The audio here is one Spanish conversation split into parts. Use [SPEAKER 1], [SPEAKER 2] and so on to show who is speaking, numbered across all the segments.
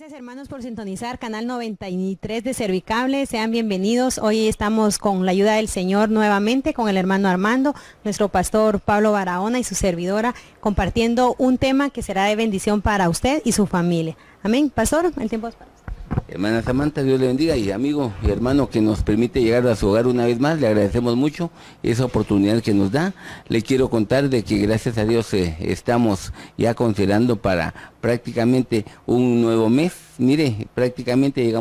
[SPEAKER 1] Gracias, hermanos, por sintonizar Canal 93 de Servicable. Sean bienvenidos. Hoy estamos con la ayuda del Señor nuevamente con el hermano Armando, nuestro pastor Pablo Barahona y su servidora, compartiendo un tema que será de bendición para usted y su familia. Amén. Pastor, el tiempo es para usted.
[SPEAKER 2] Hermana Samantha, Dios le bendiga, y amigo y hermano que nos permite llegar a su hogar una vez más, le agradecemos mucho esa oportunidad que nos da. Le quiero contar de que gracias a Dios estamos ya considerando para prácticamente un nuevo mes. Mire, prácticamente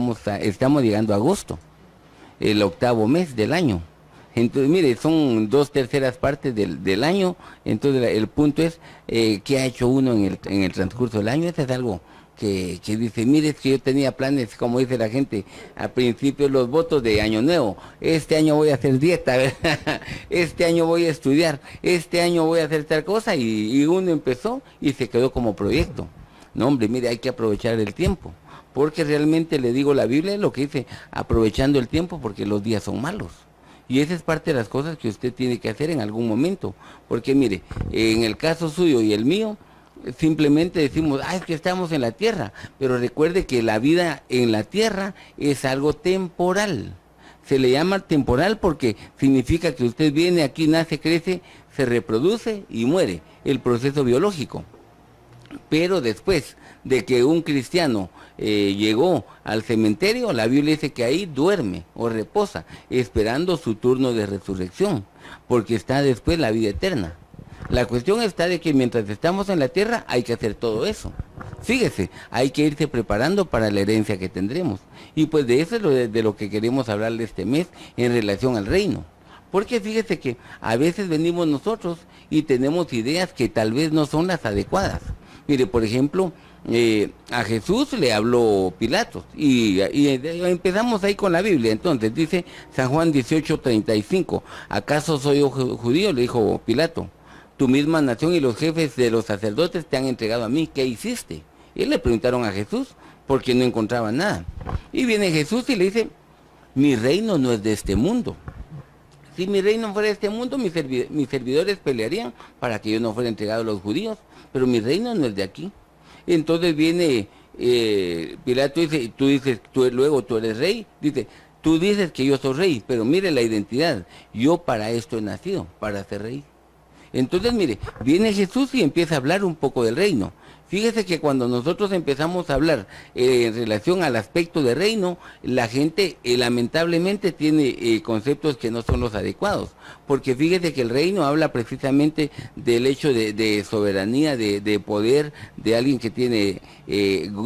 [SPEAKER 2] estamos llegando a agosto, el octavo mes del año. Entonces, mire, son 2/3 partes del año. Entonces el punto es qué ha hecho uno en el transcurso del año. Eso es algo que dice, mire, es que yo tenía planes, como dice la gente, al principio los votos de año nuevo. Este año voy a hacer dieta, ¿verdad? Este año voy a estudiar, este año voy a hacer tal cosa, y uno empezó y se quedó como proyecto. No, hombre, mire, hay que aprovechar el tiempo, porque realmente le digo, la Biblia es lo que dice, aprovechando el tiempo porque los días son malos. Y esa es parte de las cosas que usted tiene que hacer en algún momento, porque mire, en el caso suyo y el mío, simplemente decimos, es que estamos en la tierra, pero recuerde que la vida en la tierra es algo temporal. Se le llama temporal porque significa que usted viene aquí, nace, crece, se reproduce y muere, el proceso biológico. Pero después de que un cristiano llegó al cementerio, la Biblia dice que ahí duerme o reposa, esperando su turno de resurrección, porque está después la vida eterna. La cuestión está de que mientras estamos en la tierra hay que hacer todo eso. Fíjese, hay que irse preparando para la herencia que tendremos. Y pues de eso es de lo que queremos hablarle este mes en relación al reino. Porque fíjese que a veces venimos nosotros y tenemos ideas que tal vez no son las adecuadas. Mire, por ejemplo, a Jesús le habló Pilatos y empezamos ahí con la Biblia. Entonces dice San Juan 18:35, ¿acaso soy yo judío?, le dijo Pilato. Tu misma nación y los jefes de los sacerdotes te han entregado a mí. ¿Qué hiciste? Y le preguntaron a Jesús porque no encontraban nada. Y viene Jesús y le dice, mi reino no es de este mundo. Si mi reino fuera de este mundo, mis servidores pelearían para que yo no fuera entregado a los judíos, pero mi reino no es de aquí. Entonces viene Pilato y dice, luego tú eres rey. Dice, tú dices que yo soy rey, pero mire la identidad. Yo para esto he nacido, para ser rey. Entonces, mire, viene Jesús y empieza a hablar un poco del reino. Fíjese que cuando nosotros empezamos a hablar en relación al aspecto de reino, la gente lamentablemente tiene conceptos que no son los adecuados. Porque fíjese que el reino habla precisamente del hecho de soberanía, de poder, de alguien que tiene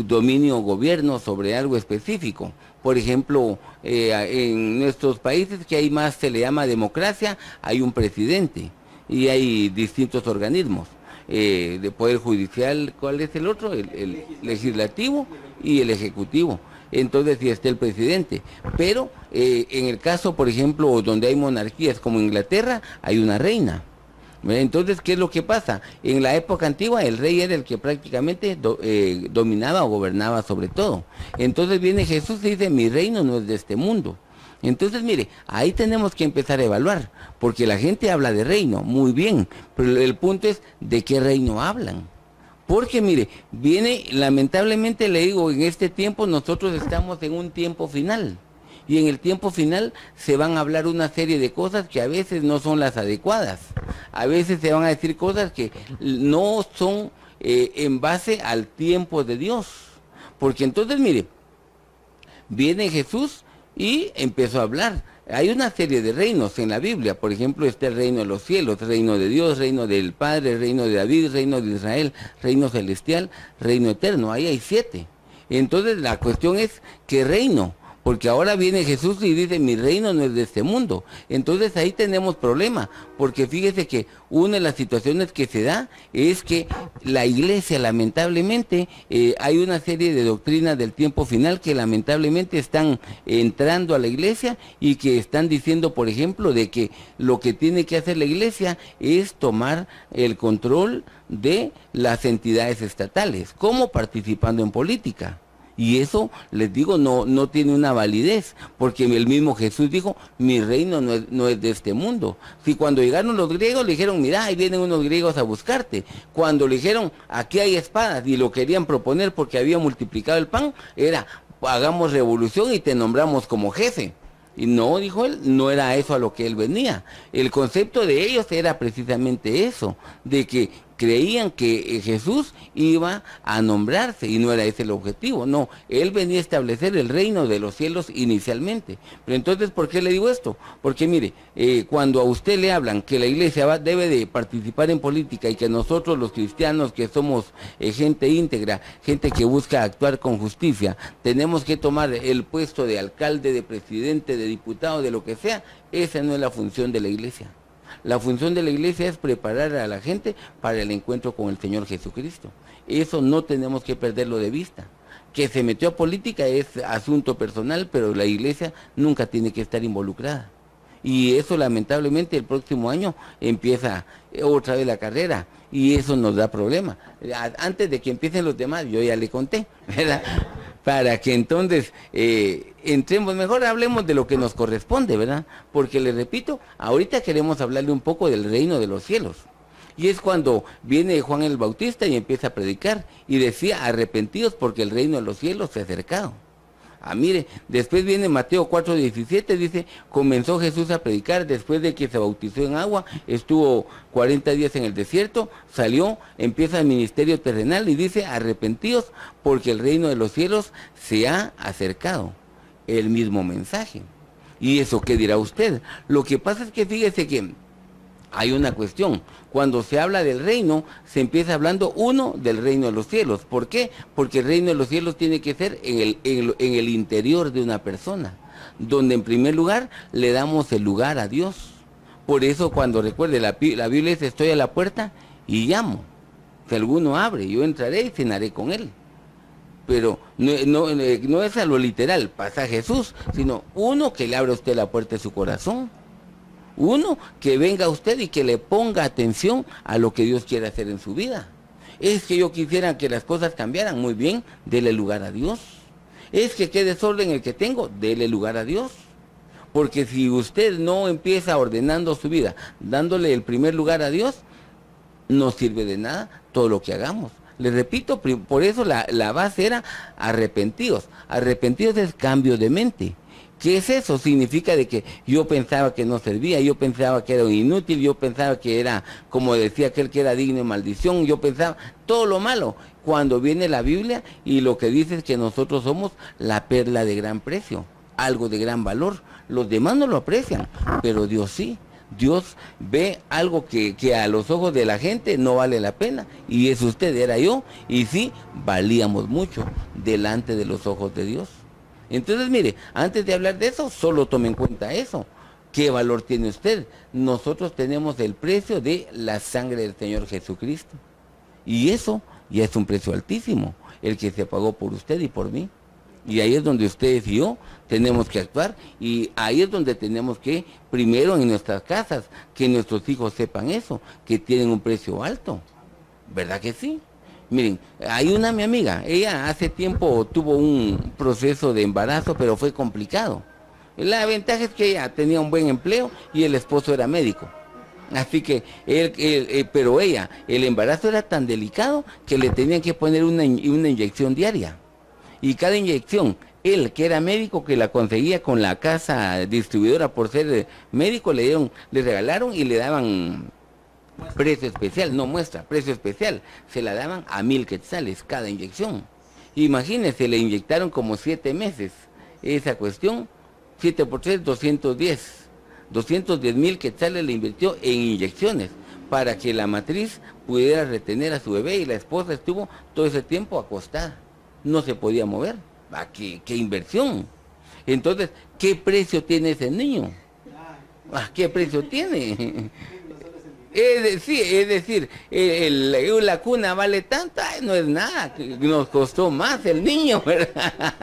[SPEAKER 2] dominio o gobierno sobre algo específico. Por ejemplo, en nuestros países que hay más, se le llama democracia, hay un presidente. Y hay distintos organismos de poder judicial. ¿Cuál es el otro? El legislativo y el ejecutivo. Entonces sí está el presidente, pero en el caso, por ejemplo, donde hay monarquías como Inglaterra, hay una reina. Entonces, ¿qué es lo que pasa? En la época antigua el rey era el que prácticamente dominaba o gobernaba sobre todo. Entonces viene Jesús y dice, mi reino no es de este mundo. Entonces, mire, ahí tenemos que empezar a evaluar, porque la gente habla de reino, muy bien, pero el punto es de qué reino hablan. Porque, mire, lamentablemente le digo, en este tiempo nosotros estamos en un tiempo final, y en el tiempo final se van a hablar una serie de cosas que a veces no son las adecuadas, a veces se van a decir cosas que no son en base al tiempo de Dios, porque entonces, mire, viene Jesús y empezó a hablar. Hay una serie de reinos en la Biblia. Por ejemplo, está el reino de los cielos, reino de Dios, reino del Padre, reino de David, reino de Israel, reino celestial, reino eterno. Ahí hay 7. Entonces la cuestión es, ¿qué reino? Porque ahora viene Jesús y dice, mi reino no es de este mundo. Entonces ahí tenemos problema, porque fíjese que una de las situaciones que se da es que la iglesia, lamentablemente, hay una serie de doctrinas del tiempo final que lamentablemente están entrando a la iglesia y que están diciendo, por ejemplo, de que lo que tiene que hacer la iglesia es tomar el control de las entidades estatales, como participando en política. Y eso, les digo, no tiene una validez, porque el mismo Jesús dijo, mi reino no es de este mundo. Si cuando llegaron los griegos le dijeron, mira, ahí vienen unos griegos a buscarte. Cuando le dijeron, aquí hay espadas, y lo querían proponer porque había multiplicado el pan, era, hagamos revolución y te nombramos como jefe. Y no, dijo él, no era eso a lo que él venía. El concepto de ellos era precisamente eso, de que creían que Jesús iba a nombrarse y no era ese el objetivo. No, él venía a establecer el reino de los cielos inicialmente. Pero entonces, ¿por qué le digo esto? Porque mire, cuando a usted le hablan que la iglesia debe de participar en política y que nosotros los cristianos que somos gente íntegra, gente que busca actuar con justicia, tenemos que tomar el puesto de alcalde, de presidente, de diputado, de lo que sea, esa no es la función de la iglesia. La función de la iglesia es preparar a la gente para el encuentro con el Señor Jesucristo. Eso no tenemos que perderlo de vista. Que se metió a política es asunto personal, pero la iglesia nunca tiene que estar involucrada. Y eso lamentablemente el próximo año empieza otra vez la carrera y eso nos da problema. Antes de que empiecen los demás, yo ya le conté, ¿verdad? Para que entonces entremos mejor, hablemos de lo que nos corresponde, ¿verdad? Porque les repito, ahorita queremos hablarle un poco del reino de los cielos. Y es cuando viene Juan el Bautista y empieza a predicar y decía, arrepentidos porque el reino de los cielos se ha acercado. Mire, después viene Mateo 4:17, dice, comenzó Jesús a predicar después de que se bautizó en agua, estuvo 40 días en el desierto, salió, empieza el ministerio terrenal y dice, arrepentidos porque el reino de los cielos se ha acercado. El mismo mensaje. ¿Y eso qué dirá usted? Lo que pasa es que fíjese que hay una cuestión. Cuando se habla del reino, se empieza hablando del reino de los cielos. ¿Por qué? Porque el reino de los cielos tiene que ser en el interior de una persona, donde en primer lugar le damos el lugar a Dios. Por eso cuando recuerde, la Biblia dice, estoy a la puerta y llamo. Si alguno abre, yo entraré y cenaré con él. Pero no es a lo literal, pasa Jesús, sino uno que le abra a usted la puerta de su corazón. Uno que venga a usted y que le ponga atención a lo que Dios quiere hacer en su vida. Es que yo quisiera que las cosas cambiaran, muy bien, dele lugar a Dios. Es que qué desorden el que tengo, dele lugar a Dios. Porque si usted no empieza ordenando su vida, dándole el primer lugar a Dios, no sirve de nada todo lo que hagamos. Les repito, por eso la base era arrepentidos. Arrepentidos es cambio de mente. ¿Qué es eso? Significa de que yo pensaba que no servía, yo pensaba que era un inútil, yo pensaba que era, como decía aquel, que era digno de maldición, yo pensaba todo lo malo. Cuando viene la Biblia y lo que dice es que nosotros somos la perla de gran precio, algo de gran valor. Los demás no lo aprecian, pero Dios sí. Dios ve algo que a los ojos de la gente no vale la pena, y es usted, era yo, y sí, valíamos mucho delante de los ojos de Dios. Entonces, mire, antes de hablar de eso, solo tome en cuenta eso. ¿Qué valor tiene usted? Nosotros tenemos el precio de la sangre del Señor Jesucristo. Y eso ya es un precio altísimo, el que se pagó por usted y por mí. Y ahí es donde ustedes y yo tenemos que actuar, y ahí es donde tenemos que, primero en nuestras casas, que nuestros hijos sepan eso, que tienen un precio alto. ¿Verdad que sí? Miren, hay mi amiga, ella hace tiempo tuvo un proceso de embarazo, pero fue complicado. La ventaja es que ella tenía un buen empleo y el esposo era médico. Así que, pero ella, el embarazo era tan delicado que le tenían que poner una inyección diaria. Y cada inyección, él que era médico, que la conseguía con la casa distribuidora por ser médico, le regalaron y le daban precio especial, no muestra, precio especial, se la daban a 1,000 quetzales cada inyección. Imagínense, le inyectaron como 7 meses esa cuestión, 7 por 3, 210,000 quetzales le invirtió en inyecciones para que la matriz pudiera retener a su bebé, y la esposa estuvo todo ese tiempo acostada, no se podía mover. ¿Qué inversión? Entonces, ¿qué precio tiene ese niño? ¿Qué precio tiene? Es decir, la cuna vale tanto, no es nada, nos costó más el niño, ¿verdad?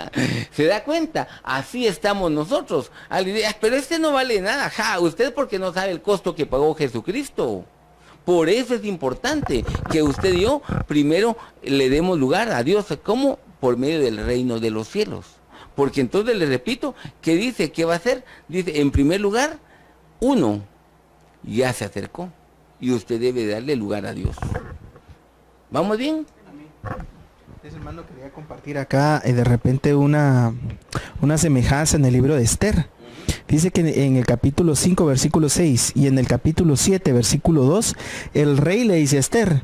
[SPEAKER 2] ¿Se da cuenta? Así estamos nosotros. Pero este no vale nada, usted porque no sabe el costo que pagó Jesucristo. Por eso es importante que usted y yo primero le demos lugar a Dios. ¿Cómo? por medio del reino de los cielos. Porque entonces le repito, ¿qué dice? ¿Qué va a hacer? Dice, en primer lugar, uno ya se acercó y usted debe darle lugar a Dios. ¿Vamos bien?
[SPEAKER 3] Entonces, hermano, quería compartir acá de repente una semejanza en el libro de Esther. Dice que en el capítulo 5, versículo 6 y en el capítulo 7, versículo 2, el rey le dice a Esther,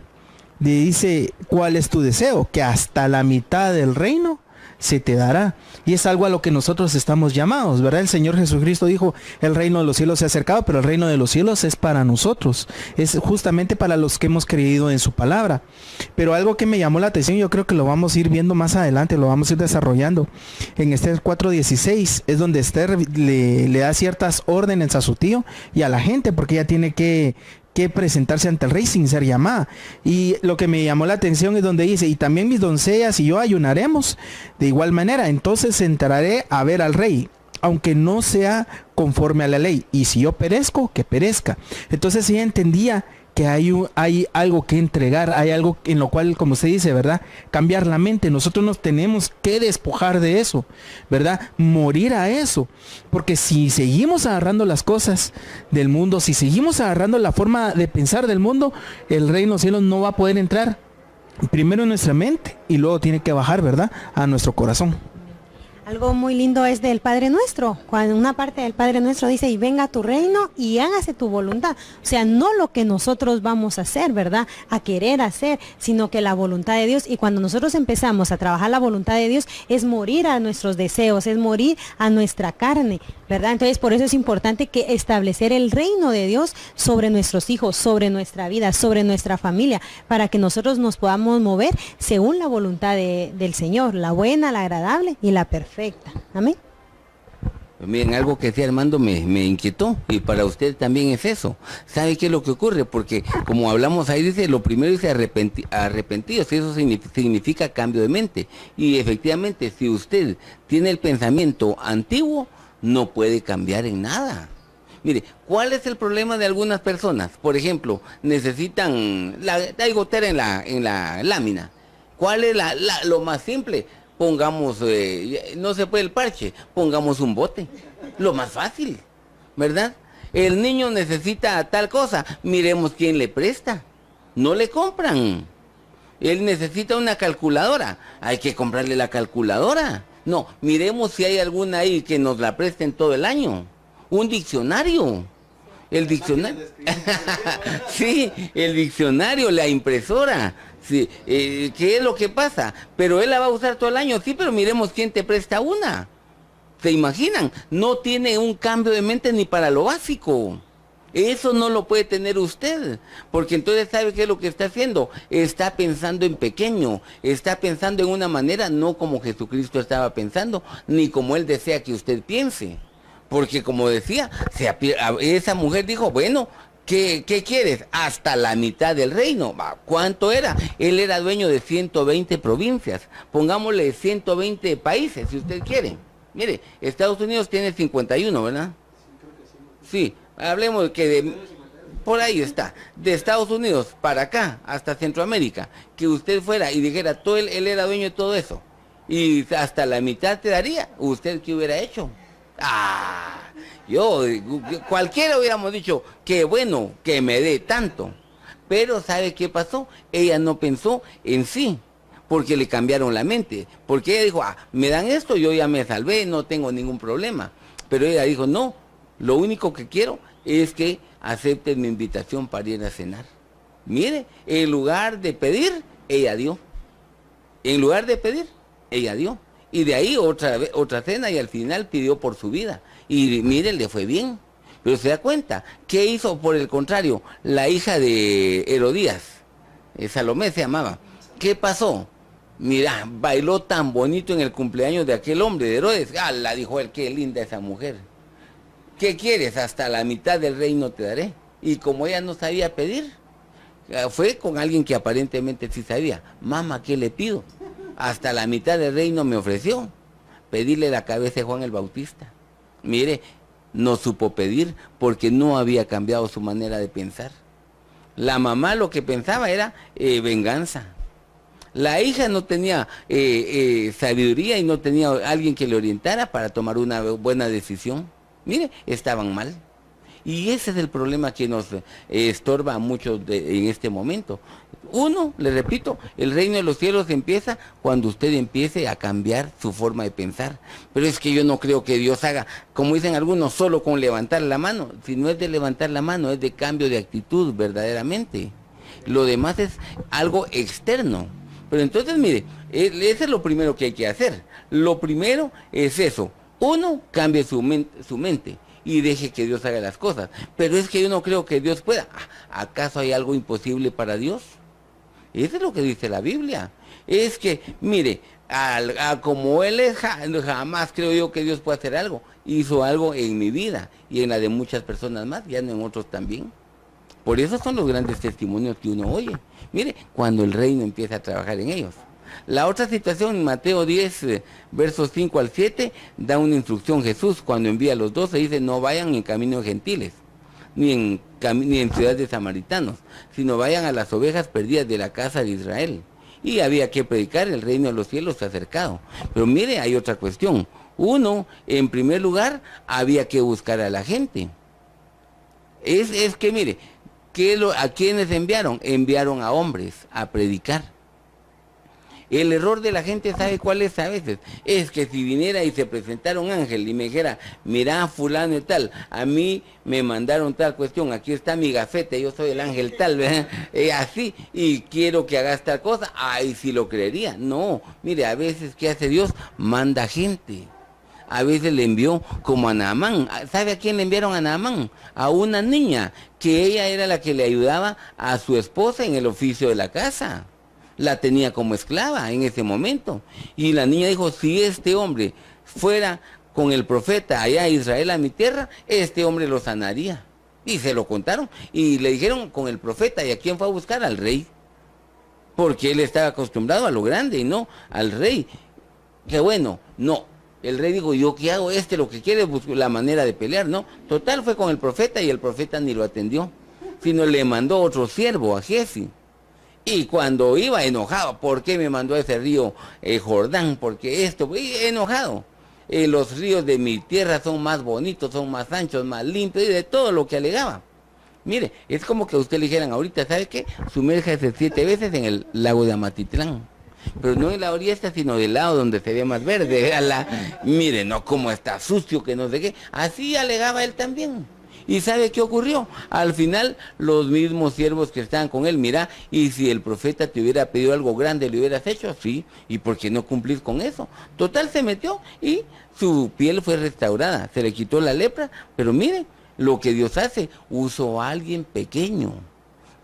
[SPEAKER 3] le dice, ¿cuál es tu deseo? Que hasta la mitad del reino se te dará. Y es algo a lo que nosotros estamos llamados, ¿verdad? El Señor Jesucristo dijo, el reino de los cielos se ha acercado, pero el reino de los cielos es para nosotros. Es justamente para los que hemos creído en su palabra. Pero algo que me llamó la atención, yo creo que lo vamos a ir viendo más adelante, lo vamos a ir desarrollando. En Esther 4:16 es donde Esther le da ciertas órdenes a su tío y a la gente, porque ella tiene que presentarse ante el rey sin ser llamada. Y lo que me llamó la atención es donde dice, y también mis doncellas y yo ayunaremos de igual manera, entonces entraré a ver al rey, aunque no sea conforme a la ley, y si yo perezco, que perezca. Entonces ella entendía que hay algo que entregar, hay algo en lo cual, como se dice, ¿verdad? Cambiar la mente. Nosotros nos tenemos que despojar de eso, ¿verdad? Morir a eso. Porque si seguimos agarrando las cosas del mundo, si seguimos agarrando la forma de pensar del mundo, el reino de los cielos no va a poder entrar primero en nuestra mente y luego tiene que bajar, ¿verdad? A nuestro corazón.
[SPEAKER 1] Algo muy lindo es del Padre Nuestro, cuando una parte del Padre Nuestro dice, y venga tu reino y hágase tu voluntad. O sea, no lo que nosotros vamos a hacer, ¿verdad? A querer hacer, sino que la voluntad de Dios. Y cuando nosotros empezamos a trabajar la voluntad de Dios, es morir a nuestros deseos, es morir a nuestra carne, ¿verdad? Entonces, por eso es importante que establecer el reino de Dios sobre nuestros hijos, sobre nuestra vida, sobre nuestra familia, para que nosotros nos podamos mover según la voluntad del Señor, la buena, la agradable y la perfecta. Amén.
[SPEAKER 2] Miren, algo que decía Armando me inquietó, y para usted también es eso. ¿Sabe qué es lo que ocurre? Porque como hablamos ahí, dice, lo primero dice arrepentidos, y eso significa cambio de mente. Y efectivamente, si usted tiene el pensamiento antiguo, no puede cambiar en nada. Mire, ¿cuál es el problema de algunas personas? Por ejemplo, necesitan hay gotera en la lámina. ¿Cuál es lo más simple? Pongamos, no se puede el parche, pongamos un bote, lo más fácil, ¿verdad? El niño necesita tal cosa, miremos quién le presta, no le compran. Él necesita una calculadora, hay que comprarle la calculadora. No, miremos si hay alguna ahí que nos la presten todo el año. Un diccionario. El diccionario. Sí, el diccionario, la impresora. Sí, ¿qué es lo que pasa? Pero él la va a usar todo el año, sí, pero miremos quién te presta una. ¿Se imaginan? No tiene un cambio de mente ni para lo básico. Eso no lo puede tener usted, porque entonces ¿sabe qué es lo que está haciendo? Está pensando en pequeño, está pensando en una manera no como Jesucristo estaba pensando, ni como Él desea que usted piense. Porque como decía, esa mujer dijo, bueno, ¿qué quieres? Hasta la mitad del reino. ¿Cuánto era? Él era dueño de 120 provincias. Pongámosle 120 países, si usted quiere. Mire, Estados Unidos tiene 51, ¿verdad? Sí, hablemos que por ahí está. De Estados Unidos para acá, hasta Centroamérica, que usted fuera y dijera, él era dueño de todo eso. Y hasta la mitad te daría. ¿Usted qué hubiera hecho? Cualquiera hubiéramos dicho, qué bueno que me dé tanto. Pero ¿sabe qué pasó? Ella no pensó en sí, porque le cambiaron la mente. Porque ella dijo, me dan esto, yo ya me salvé, no tengo ningún problema. Pero ella dijo, no, lo único que quiero es que acepten mi invitación para ir a cenar. Mire, en lugar de pedir, ella dio. En lugar de pedir, ella dio. Y de ahí otra cena y al final pidió por su vida. Y mire, le fue bien. Pero se da cuenta, ¿qué hizo por el contrario? La hija de Herodías, Salomé se llamaba. ¿Qué pasó? Mira, bailó tan bonito en el cumpleaños de aquel hombre de Herodes. La dijo él, qué linda esa mujer. ¿Qué quieres? Hasta la mitad del reino te daré. Y como ella no sabía pedir, fue con alguien que aparentemente sí sabía. Mamá, ¿qué le pido? Hasta la mitad del reino me ofreció pedirle la cabeza de Juan el Bautista. Mire, no supo pedir porque no había cambiado su manera de pensar. La mamá lo que pensaba era venganza. La hija no tenía sabiduría y no tenía alguien que le orientara para tomar una buena decisión. Mire, estaban mal. Y ese es el problema que nos estorba a muchos en este momento. Uno, le repito, el reino de los cielos empieza cuando usted empiece a cambiar su forma de pensar. Pero es que yo no creo que Dios haga, como dicen algunos, solo con levantar la mano. Si no es de levantar la mano, es de cambio de actitud verdaderamente. Lo demás es algo externo. Pero entonces, mire, eso es lo primero que hay que hacer. Lo primero es eso. Uno, cambie su mente y deje que Dios haga las cosas. Pero es que yo no creo que Dios pueda. ¿Acaso hay algo imposible para Dios? Eso es lo que dice la Biblia. Es que, mire, como Él es, jamás creo yo que Dios pueda hacer algo. Hizo algo en mi vida y en la de muchas personas más, ya no en otros también. Por eso son los grandes testimonios que uno oye. Mire, cuando el reino empieza a trabajar en ellos. La otra situación, en Mateo 10, versos 5 al 7, da una instrucción Jesús cuando envía a los 12, dice, no vayan en camino de gentiles, ni en ciudades de samaritanos, sino vayan a las ovejas perdidas de la casa de Israel. Y había que predicar, el reino de los cielos se ha acercado. Pero mire, hay otra cuestión. Uno, en primer lugar, había que buscar a la gente. Es que mire, ¿a quiénes enviaron? Enviaron a hombres a predicar. El error de la gente, ¿sabe cuál es a veces? Es que si viniera y se presentara un ángel y me dijera, mira, fulano y tal, a mí me mandaron tal cuestión, aquí está mi gafete, yo soy el ángel tal, ¿verdad? Así, y quiero que hagas tal cosa, ay, si lo creería. No, mire, a veces, ¿qué hace Dios? Manda gente. A veces le envió como a Naamán. ¿Sabe a quién le enviaron a Naamán? A una niña, que ella era la que le ayudaba a su esposa en el oficio de la casa. La tenía como esclava en ese momento. Y la niña dijo, si este hombre fuera con el profeta allá a Israel, a mi tierra, este hombre lo sanaría. Y se lo contaron. Y le dijeron con el profeta, ¿y a quién fue a buscar? Al rey. Porque él estaba acostumbrado a lo grande y no al rey. Que bueno, no. El rey dijo, ¿yo qué hago? Lo que quiere es la manera de pelear, ¿no? Total, fue con el profeta y el profeta ni lo atendió, sino le mandó otro siervo, a Giezi. Y cuando iba enojado, ¿por qué me mandó a ese río Jordán? Porque enojado. Los ríos de mi tierra son más bonitos, son más anchos, más limpios, y de todo lo que alegaba. Mire, es como que a usted le dijeran ahorita, ¿sabe qué? Sumérjase 7 veces en el lago de Amatitlán. Pero no en la orilla esta, sino del lado donde se ve más verde. Mire, no, como está sucio, que no sé qué. Así alegaba él también. ¿Y sabe qué ocurrió? Al final, los mismos siervos que estaban con él, mira, y si el profeta te hubiera pedido algo grande, ¿le hubieras hecho? Sí, ¿y por qué no cumplir con eso? Total, se metió y su piel fue restaurada, se le quitó la lepra, pero mire, lo que Dios hace, usó a alguien pequeño,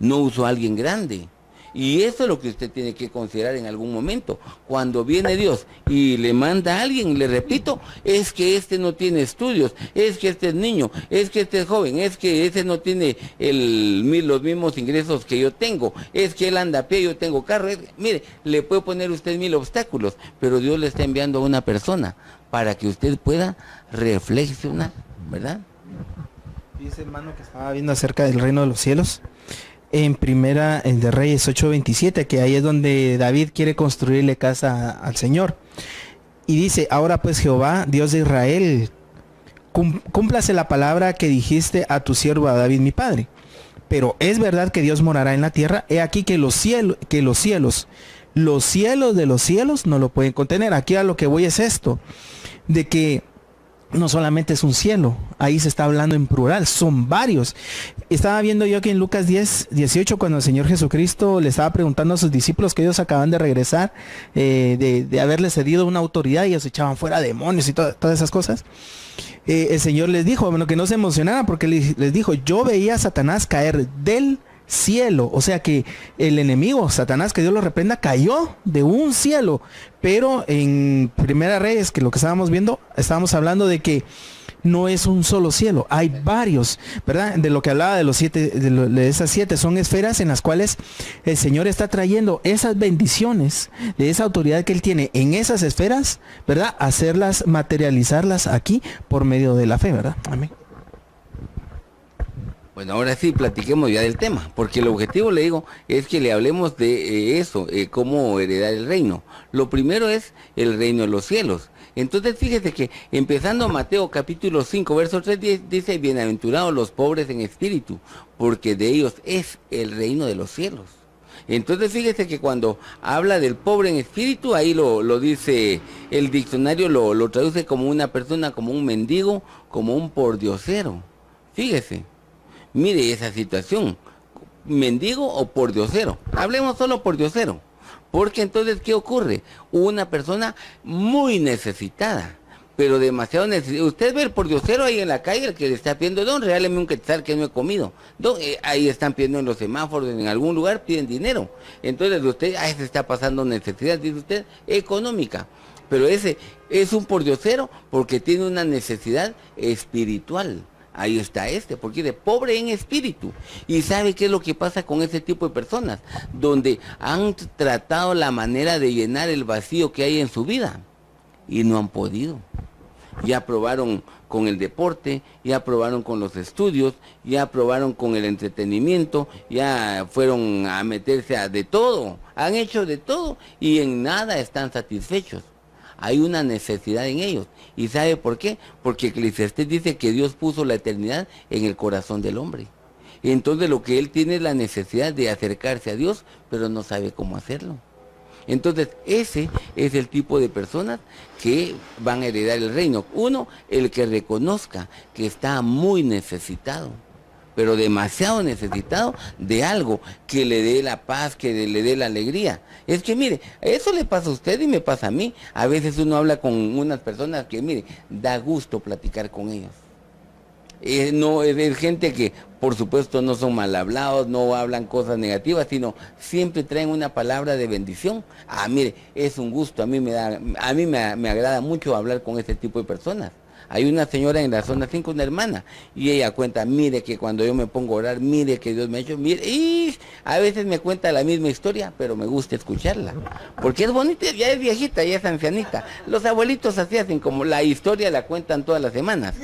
[SPEAKER 2] no usó a alguien grande. Y eso es lo que usted tiene que considerar en algún momento. Cuando viene Dios y le manda a alguien, le repito, es que este no tiene estudios, es que este es niño, es que este es joven, es que ese no tiene los mismos ingresos que yo tengo, es que él anda a pie, yo tengo carro. Mire, le puede poner usted 1000 obstáculos, pero Dios le está enviando a una persona para que usted pueda reflexionar, ¿verdad?
[SPEAKER 3] Dice, hermano, que estaba viendo acerca del reino de los cielos. En Primera de Reyes 8:27, que ahí es donde David quiere construirle casa al Señor. Y dice, ahora pues Jehová, Dios de Israel, cúmplase la palabra que dijiste a tu siervo a David mi padre. Pero es verdad que Dios morará en la tierra. He aquí que los cielos de los cielos no lo pueden contener. Aquí a lo que voy es esto, de que no solamente es un cielo, ahí se está hablando en plural, son varios. Estaba viendo yo que en Lucas 10:18, cuando el Señor Jesucristo le estaba preguntando a sus discípulos, que ellos acaban de regresar de haberles cedido una autoridad y ellos echaban fuera demonios y todas esas cosas. El Señor les dijo, bueno, que no se emocionaran, porque les dijo, yo veía a Satanás caer del cielo. O sea que el enemigo, Satanás, que Dios lo reprenda, cayó de un cielo. Pero en Primera Reyes, que lo que estábamos viendo, estábamos hablando de que no es un solo cielo, hay varios, ¿verdad? De lo que hablaba de los 7, de esas 7 son esferas en las cuales el Señor está trayendo esas bendiciones de esa autoridad que Él tiene en esas esferas, ¿verdad? Hacerlas, materializarlas aquí por medio de la fe, ¿verdad? Amén.
[SPEAKER 2] Bueno, ahora sí, platiquemos ya del tema, porque el objetivo, le digo, es que le hablemos de eso, cómo heredar el reino. Lo primero es el reino de los cielos. Entonces, fíjese que empezando Mateo capítulo 5, verso 3, dice, bienaventurados los pobres en espíritu, porque de ellos es el reino de los cielos. Entonces, fíjese que cuando habla del pobre en espíritu, ahí lo dice, el diccionario lo traduce como una persona, como un mendigo, como un pordiosero. Fíjese. Mire esa situación, mendigo o pordiosero. Hablemos solo pordiosero, porque entonces, ¿qué ocurre? Una persona muy necesitada, pero demasiado necesitada. Usted ve el pordiosero ahí en la calle, el que le está pidiendo, don, regáleme un quetzal que no he comido. Don, ahí están pidiendo en los semáforos, en algún lugar piden dinero. Entonces usted, se está pasando necesidad, dice usted, económica. Pero ese es un pordiosero porque tiene una necesidad espiritual. Ahí está porque de pobre en espíritu. ¿Y sabe qué es lo que pasa con ese tipo de personas? Donde han tratado la manera de llenar el vacío que hay en su vida y no han podido. Ya probaron con el deporte, ya probaron con los estudios, ya probaron con el entretenimiento, ya fueron a meterse a de todo, han hecho de todo y en nada están satisfechos. Hay una necesidad en ellos. ¿Y sabe por qué? Porque Eclesiastés dice que Dios puso la eternidad en el corazón del hombre. Y entonces lo que él tiene es la necesidad de acercarse a Dios, pero no sabe cómo hacerlo. Entonces ese es el tipo de personas que van a heredar el reino. Uno, el que reconozca que está muy necesitado, pero demasiado necesitado de algo que le dé la paz, que le dé la alegría. Es que mire, eso le pasa a usted y me pasa a mí. A veces uno habla con unas personas que, mire, da gusto platicar con ellos. No es gente que, por supuesto, no son mal hablados, no hablan cosas negativas, sino siempre traen una palabra de bendición. Mire, es un gusto, a mí me agrada mucho hablar con este tipo de personas. Hay una señora en la zona 5, una hermana, y ella cuenta, mire que cuando yo me pongo a orar, mire que Dios me ha hecho, mire, y a veces me cuenta la misma historia, pero me gusta escucharla, porque es bonita, ya es viejita, ya es ancianita. Los abuelitos así hacen, como la historia la cuentan todas las semanas,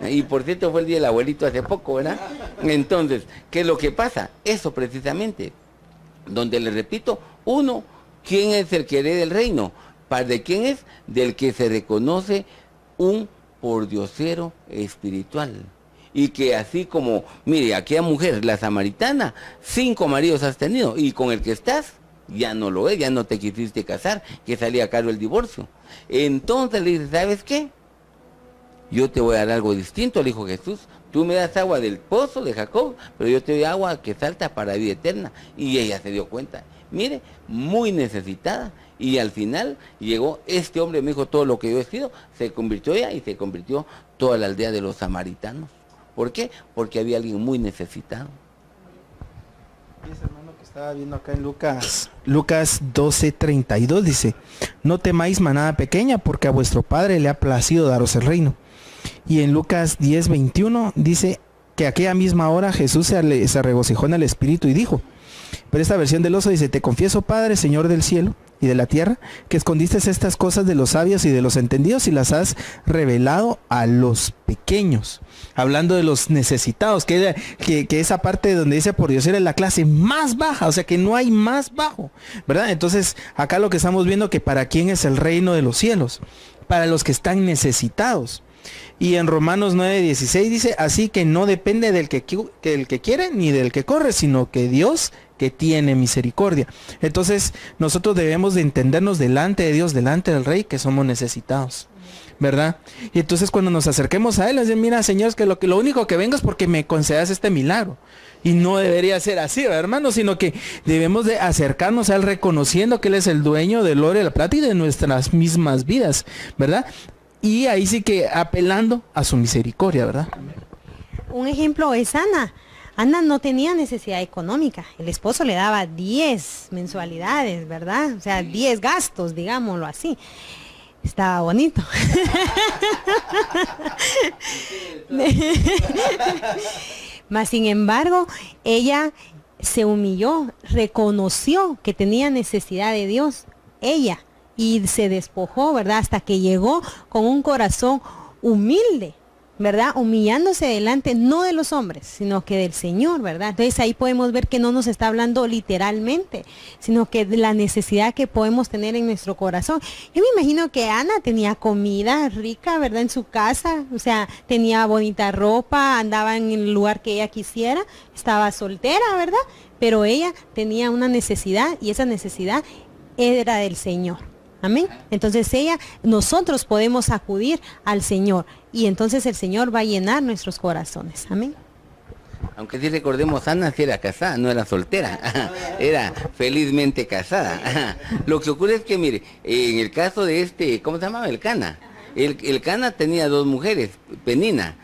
[SPEAKER 2] y por cierto fue el día del abuelito hace poco, ¿verdad? Entonces, ¿qué es lo que pasa? Eso precisamente, donde le repito, uno, ¿quién es el que hereda el reino? ¿De quién es? Del que se reconoce un pordiosero espiritual. Y que así como, mire, aquella mujer, la samaritana, 5 maridos has tenido, y con el que estás, ya no lo es, ya no te quisiste casar, que salía caro el divorcio. Entonces le dice, ¿sabes qué? Yo te voy a dar algo distinto, le dijo Jesús. Tú me das agua del pozo de Jacob, pero yo te doy agua que salta para vida eterna. Y ella se dio cuenta, mire, muy necesitada. Y al final llegó este hombre, me dijo, todo lo que yo he sido, se convirtió ella y se convirtió toda la aldea de los samaritanos. ¿Por qué? Porque había alguien muy necesitado.
[SPEAKER 3] Y ese hermano que estaba viendo acá en Lucas 12:32 dice, no temáis manada pequeña, porque a vuestro Padre le ha placido daros el reino. Y en Lucas 10:21 dice que aquella misma hora Jesús se regocijó en el Espíritu y dijo, pero esta versión del oso dice, te confieso, Padre, Señor del cielo y de la tierra, que escondiste estas cosas de los sabios y de los entendidos y las has revelado a los pequeños. Hablando de los necesitados, que esa parte donde dice por Dios era la clase más baja, o sea que no hay más bajo, ¿verdad? Entonces acá lo que estamos viendo que para quién es el reino de los cielos, para los que están necesitados. Y en Romanos 9:16 dice, así que no depende del que quiere ni del que corre, sino que Dios que tiene misericordia. Entonces nosotros debemos de entendernos delante de Dios, delante del Rey, que somos necesitados, ¿verdad? Y entonces cuando nos acerquemos a Él, le decimos, mira, Señor, es que lo único que vengo es porque me concedas este milagro. Y no debería ser así, ¿verdad, hermano? Sino que debemos de acercarnos a Él reconociendo que Él es el dueño del oro y la plata y de nuestras mismas vidas, ¿verdad? Y ahí sí que apelando a su misericordia, ¿verdad?
[SPEAKER 1] Un ejemplo es Ana. Ana no tenía necesidad económica. El esposo le daba 10 mensualidades, ¿verdad? O sea, 10 gastos, digámoslo así. Estaba bonito. Mas, sin embargo, ella se humilló, reconoció que tenía necesidad de Dios. Ella. Y se despojó, ¿verdad? Hasta que llegó con un corazón humilde. ¿verdad? Humillándose delante, no de los hombres, sino que del Señor, ¿verdad? Entonces ahí podemos ver que no nos está hablando literalmente, sino que de la necesidad que podemos tener en nuestro corazón. Yo me imagino que Ana tenía comida rica, ¿verdad? En su casa, o sea, tenía bonita ropa, andaba en el lugar que ella quisiera, estaba soltera, ¿verdad? Pero ella tenía una necesidad y esa necesidad era del Señor. Amén. Entonces nosotros podemos acudir al Señor y entonces el Señor va a llenar nuestros corazones. Amén.
[SPEAKER 2] Aunque sí recordemos, Ana sí era casada, no era soltera, era felizmente casada. Lo que ocurre es que, mire, en el caso de ¿cómo se llamaba? El Cana. El Cana tenía 2 mujeres, Penina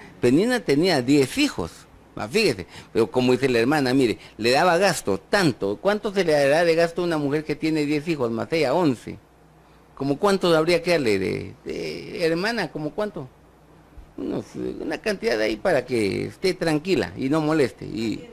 [SPEAKER 2] tenía 10 hijos. Fíjese, pero como dice la hermana, mire, le daba gasto, tanto. ¿Cuánto se le dará de gasto a una mujer que tiene 10 hijos, más ella 11? ¿Como cuánto habría que darle de hermana? ¿Como cuánto? Una cantidad ahí para que esté tranquila y no moleste. Y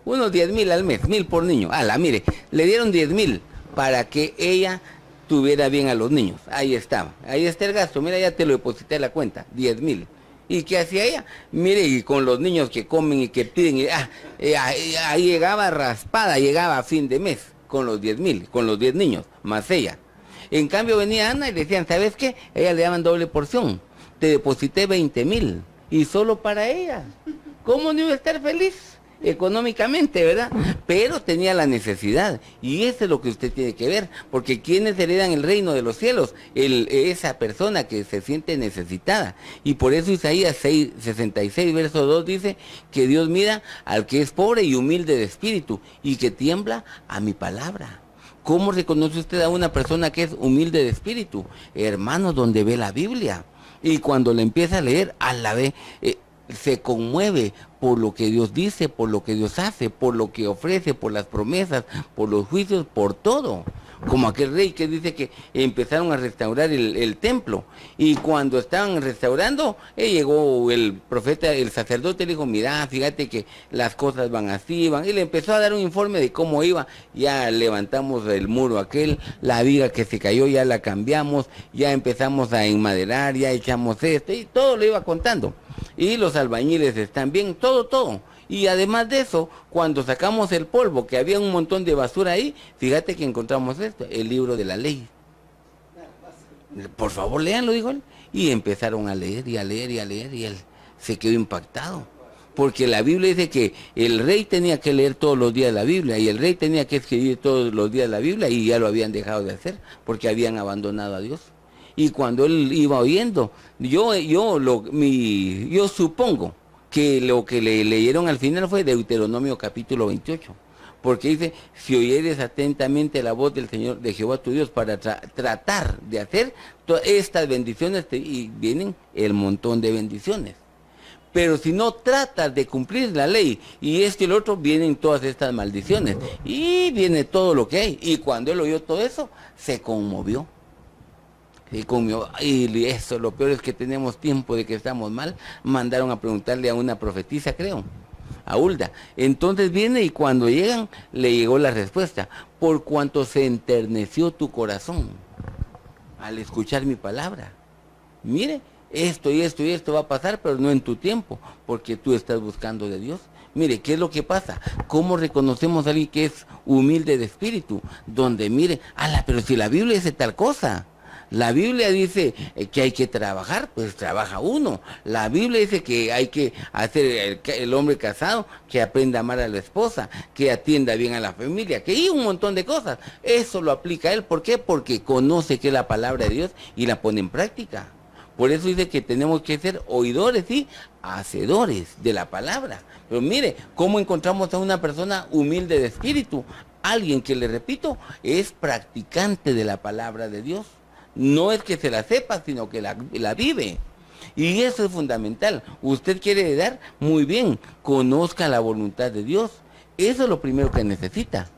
[SPEAKER 2] unos 10,000 al mes, 1,000 por niño. Mire, le dieron 10,000 para que ella tuviera bien a los niños. Ahí estaba, ahí está el gasto. Mira, ya te lo deposité a la cuenta, 10,000. ¿Y qué hacía ella? Mire, y con los niños que comen y que piden, ahí llegaba raspada, llegaba a fin de mes, con los 10,000, con los 10 niños, más ella. En cambio venía Ana y le decían, ¿sabes qué? Ella le daban doble porción. Te deposité 20,000 y solo para ella. ¿Cómo no iba a estar feliz? Económicamente, ¿verdad? Pero tenía la necesidad y eso es lo que usted tiene que ver, porque quienes heredan el reino de los cielos, esa persona que se siente necesitada. Y por eso Isaías 66 verso 2 dice que Dios mira al que es pobre y humilde de espíritu y que tiembla a mi palabra. ¿Cómo reconoce usted a una persona que es humilde de espíritu? Hermano, donde ve la Biblia y cuando le empieza a leer, a la vez se conmueve por lo que Dios dice, por lo que Dios hace, por lo que ofrece, por las promesas, por los juicios, por todo. Como aquel rey que dice que empezaron a restaurar el templo y cuando estaban restaurando, llegó el profeta, el sacerdote, le dijo, mira, fíjate que las cosas van así, y le empezó a dar un informe de cómo iba. Ya levantamos el muro aquel, la viga que se cayó ya la cambiamos, ya empezamos a enmaderar, ya echamos esto y todo lo iba contando. Y los albañiles están bien, todo. Y además de eso, cuando sacamos el polvo, que había un montón de basura ahí, fíjate que encontramos esto, el libro de la ley. Por favor, léanlo, dijo él. Y empezaron a leer, y él se quedó impactado. Porque la Biblia dice que el rey tenía que leer todos los días la Biblia, y el rey tenía que escribir todos los días la Biblia, y ya lo habían dejado de hacer, porque habían abandonado a Dios. Y cuando él iba oyendo, yo supongo que lo que le leyeron al final fue Deuteronomio capítulo 28, porque dice, si oyeres atentamente la voz del Señor, de Jehová tu Dios, para tratar de hacer estas bendiciones, y vienen el montón de bendiciones. Pero si no tratas de cumplir la ley, y esto y lo otro, vienen todas estas maldiciones, y viene todo lo que hay. Y cuando él oyó todo eso, se conmovió. Y eso, lo peor es que tenemos tiempo de que estamos mal. Mandaron a preguntarle a una profetisa, creo, a Hulda. Entonces viene y cuando llegan, le llegó la respuesta. Por cuanto se enterneció tu corazón al escuchar mi palabra. Mire, esto y esto y esto va a pasar, pero no en tu tiempo, porque tú estás buscando de Dios. Mire, ¿qué es lo que pasa? ¿Cómo reconocemos a alguien que es humilde de espíritu? Donde mire, pero si la Biblia dice tal cosa. La Biblia dice que hay que trabajar, pues trabaja uno. La Biblia dice que hay que hacer el hombre casado, que aprenda a amar a la esposa, que atienda bien a la familia, que hay un montón de cosas. Eso lo aplica él. ¿Por qué? Porque conoce que es la palabra de Dios y la pone en práctica. Por eso dice que tenemos que ser oidores y hacedores de la palabra. Pero mire, ¿cómo encontramos a una persona humilde de espíritu? Alguien que, le repito, es practicante de la palabra de Dios. No es que se la sepa, sino que la vive. Y eso es fundamental. Usted quiere dar, muy bien, conozca la voluntad de Dios. Eso es lo primero que necesita.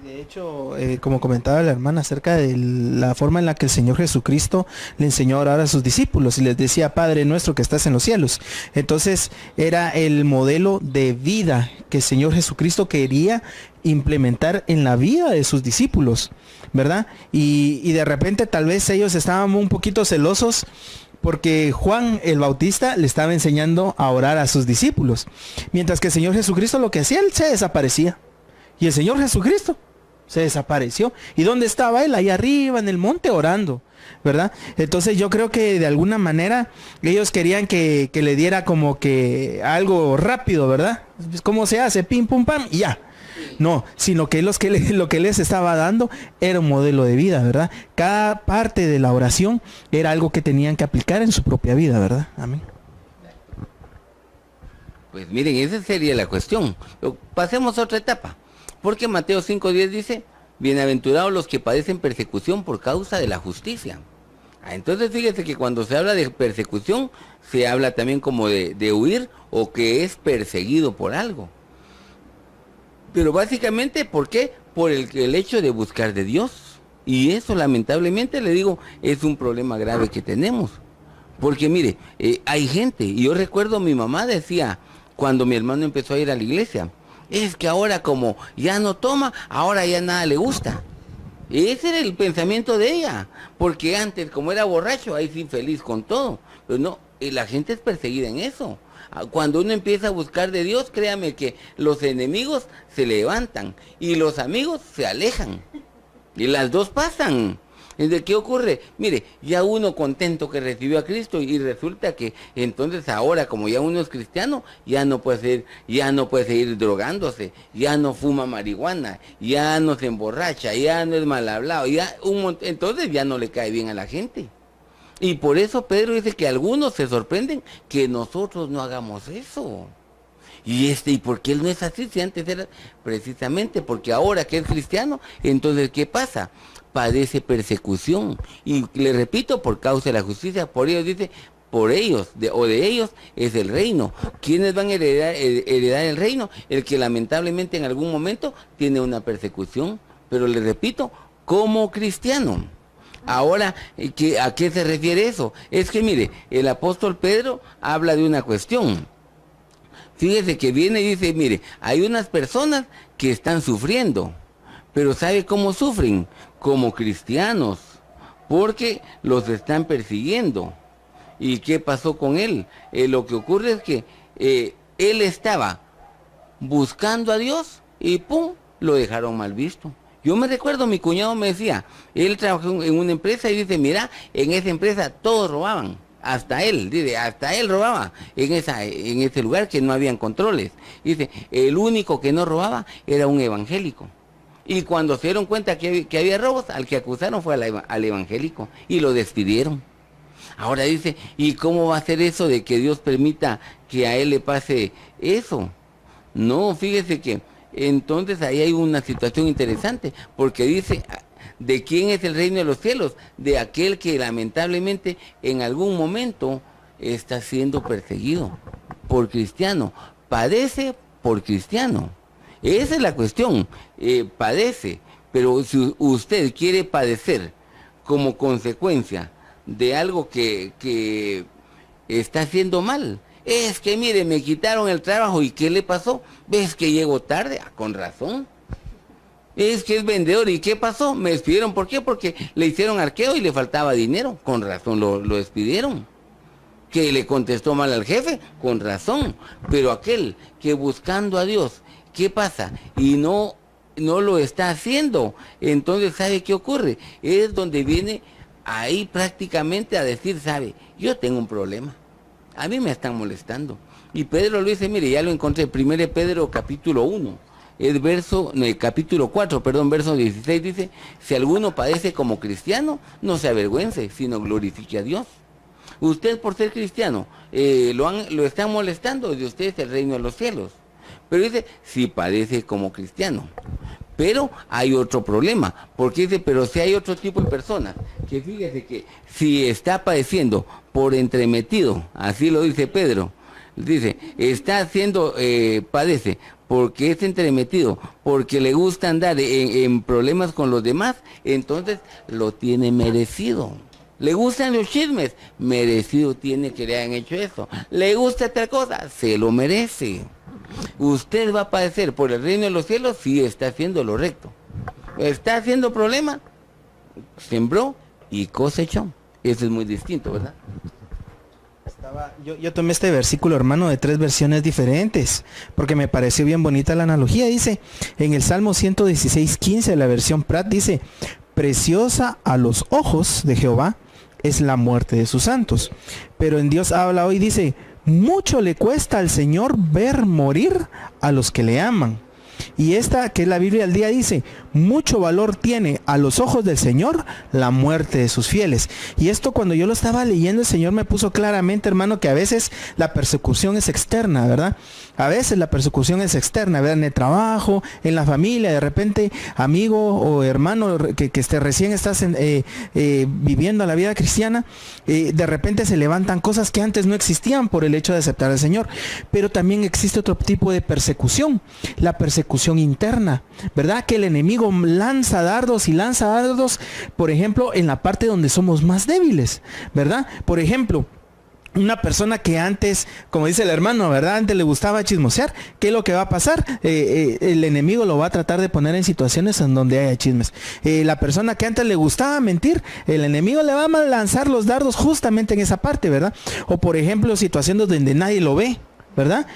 [SPEAKER 3] De hecho, como comentaba la hermana acerca de la forma en la que el Señor Jesucristo le enseñó a orar a sus discípulos y les decía, Padre nuestro que estás en los cielos. Entonces era el modelo de vida que el Señor Jesucristo quería implementar en la vida de sus discípulos, ¿verdad? Y de repente tal vez ellos estaban un poquito celosos porque Juan el Bautista le estaba enseñando a orar a sus discípulos, mientras que el Señor Jesucristo lo que hacía, él se desaparecía. Y el Señor Jesucristo se desapareció. ¿Y dónde estaba él? Ahí arriba en el monte orando, ¿verdad? Entonces yo creo que de alguna manera ellos querían que le diera como que algo rápido, ¿verdad? ¿Cómo se hace? Pim, pum, pam, y ya. No, sino que lo que les estaba dando era un modelo de vida, ¿verdad? Cada parte de la oración era algo que tenían que aplicar en su propia vida, ¿verdad? Amén.
[SPEAKER 2] Pues miren, esa sería la cuestión. Pasemos a otra etapa. Porque Mateo 5:10 dice, bienaventurados los que padecen persecución por causa de la justicia. Entonces fíjese que cuando se habla de persecución, se habla también como de huir o que es perseguido por algo. Pero básicamente, ¿por qué? Por el hecho de buscar de Dios. Y eso lamentablemente, le digo, es un problema grave que tenemos. Porque mire, hay gente, y yo recuerdo mi mamá decía, cuando mi hermano empezó a ir a la iglesia, es que ahora como ya no toma, ahora ya nada le gusta. Ese era el pensamiento de ella, porque antes como era borracho, ahí sí feliz con todo. Pero no, la gente es perseguida en eso. Cuando uno empieza a buscar de Dios, créame que los enemigos se levantan y los amigos se alejan. Y las dos pasan. ¿De qué ocurre? Mire, ya uno contento que recibió a Cristo y resulta que entonces ahora como ya uno es cristiano, ya no puede seguir drogándose, ya no fuma marihuana, ya no se emborracha, ya no es mal hablado, entonces ya no le cae bien a la gente. Y por eso Pedro dice que algunos se sorprenden que nosotros no hagamos eso. ¿Y por qué él no es así? Si antes era precisamente porque ahora que es cristiano, entonces ¿qué pasa? Padece persecución. Y le repito, por causa de la justicia, por ellos dice, por ellos, de ellos es el reino. ¿Quiénes van a heredar el reino? El que lamentablemente en algún momento tiene una persecución. Pero le repito, como cristiano. Ahora, ¿a qué se refiere eso? Es que mire, el apóstol Pedro habla de una cuestión. Fíjese que viene y dice, mire, hay unas personas que están sufriendo, pero ¿sabe cómo sufren? Como cristianos, porque los están persiguiendo. ¿Y qué pasó con él? Lo que ocurre es que él estaba buscando a Dios y ¡pum!, lo dejaron mal visto. Yo me recuerdo, mi cuñado me decía, él trabajó en una empresa y dice, mira, en esa empresa todos robaban, hasta él robaba en ese lugar que no habían controles. Dice, el único que no robaba era un evangélico. Y cuando se dieron cuenta que había robos, al que acusaron fue al evangélico y lo despidieron. Ahora dice, ¿y cómo va a ser eso de que Dios permita que a él le pase eso? No, fíjese que entonces ahí hay una situación interesante, porque dice, ¿de quién es el reino de los cielos? De aquel que lamentablemente en algún momento está siendo perseguido por cristiano, padece por cristiano. Esa es la cuestión, padece, pero si usted quiere padecer como consecuencia de algo que está haciendo mal, es que mire, me quitaron el trabajo, ¿y qué le pasó? ¿Ves que llego tarde? Con razón. Es que es vendedor, ¿y qué pasó? Me despidieron, ¿por qué? Porque le hicieron arqueo y le faltaba dinero, con razón lo despidieron. Que le contestó mal al jefe, con razón. Pero aquel que buscando a Dios, ¿qué pasa? Y no lo está haciendo, entonces ¿sabe qué ocurre? Es donde viene ahí prácticamente a decir, ¿sabe? Yo tengo un problema. A mí me están molestando. Y Pedro lo dice, mire, ya lo encontré, 1 Pedro capítulo 1, capítulo 4, verso 16, dice, si alguno padece como cristiano, no se avergüence, sino glorifique a Dios. Usted por ser cristiano, lo están molestando, de usted es el reino de los cielos. Pero dice, si padece como cristiano. Pero hay otro problema, porque dice, pero si hay otro tipo de personas, que fíjese que si está padeciendo por entremetido, así lo dice Pedro, dice, padece porque es entremetido, porque le gusta andar en problemas con los demás, entonces lo tiene merecido. Le gustan los chismes, merecido tiene que le hayan hecho eso. Le gusta tal cosa, se lo merece. Usted va a padecer por el reino de los cielos si está haciendo lo recto. Está haciendo problema, sembró y cosechó. Eso es muy distinto, ¿verdad?
[SPEAKER 3] Yo tomé este versículo, hermano, de 3 versiones diferentes, porque me pareció bien bonita la analogía. Dice, en el Salmo 116:15, la versión Prat, dice, preciosa a los ojos de Jehová es la muerte de sus santos. Pero en Dios habla hoy, dice, mucho le cuesta al Señor ver morir a los que le aman. Y esta, que es la Biblia al día, dice, mucho valor tiene a los ojos del Señor la muerte de sus fieles. Y esto, cuando yo lo estaba leyendo, el Señor me puso claramente, hermano, que a veces la persecución es externa, ¿verdad? A veces la persecución es externa, ¿verdad? En el trabajo, en la familia, de repente, amigo o hermano que recién estás viviendo la vida cristiana, de repente se levantan cosas que antes no existían por el hecho de aceptar al Señor. Pero también existe otro tipo de persecución, la persecución interna, ¿verdad? Que el enemigo lanza dardos, por ejemplo, en la parte donde somos más débiles, ¿verdad? Por ejemplo, una persona que antes, como dice el hermano, ¿verdad? Antes le gustaba chismosear, ¿qué es lo que va a pasar? El enemigo lo va a tratar de poner en situaciones en donde haya chismes. La persona que antes le gustaba mentir, el enemigo le va a lanzar los dardos justamente en esa parte, ¿verdad? O por ejemplo, situaciones donde nadie lo ve, ¿verdad?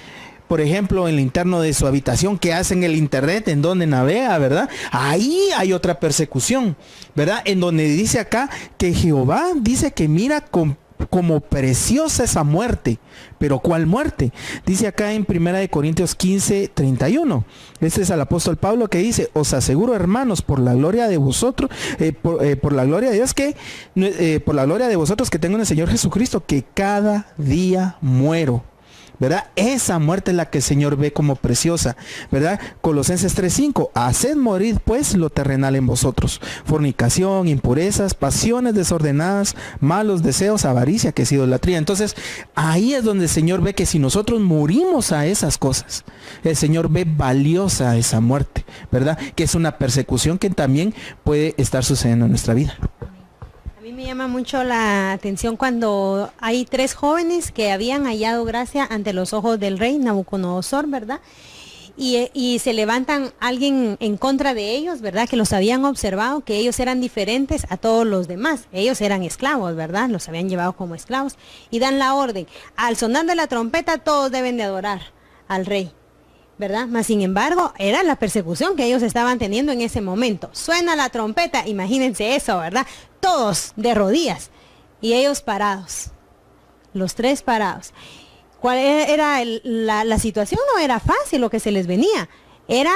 [SPEAKER 3] Por ejemplo, en el interno de su habitación, que hace en el internet, en donde navega, ¿verdad? Ahí hay otra persecución, ¿verdad? En donde dice acá que Jehová dice que mira como preciosa esa muerte. ¿Pero cuál muerte? Dice acá en 1 Corintios 15:31. Este es el apóstol Pablo que dice, os aseguro, hermanos, por la gloria de vosotros, por la gloria de Dios por la gloria de vosotros que tengo en el Señor Jesucristo, que cada día muero. ¿Verdad? Esa muerte es la que el Señor ve como preciosa, ¿verdad? Colosenses 3:5, haced morir pues lo terrenal en vosotros, fornicación, impurezas, pasiones desordenadas, malos deseos, avaricia, que es idolatría. Entonces, ahí es donde el Señor ve que si nosotros morimos a esas cosas, el Señor ve valiosa esa muerte, ¿verdad? Que es una persecución que también puede estar sucediendo en nuestra vida.
[SPEAKER 1] A mí me llama mucho la atención cuando hay 3 jóvenes que habían hallado gracia ante los ojos del rey Nabucodonosor, ¿verdad? Y se levantan alguien en contra de ellos, ¿verdad? Que los habían observado, que ellos eran diferentes a todos los demás. Ellos eran esclavos, ¿verdad? Los habían llevado como esclavos. Y dan la orden, al sonar de la trompeta todos deben de adorar al rey, ¿verdad? Mas sin embargo, era la persecución que ellos estaban teniendo en ese momento. Suena la trompeta, imagínense eso, ¿verdad? Todos de rodillas y ellos parados, los 3 parados. ¿Cuál era la situación? No era fácil lo que se les venía, era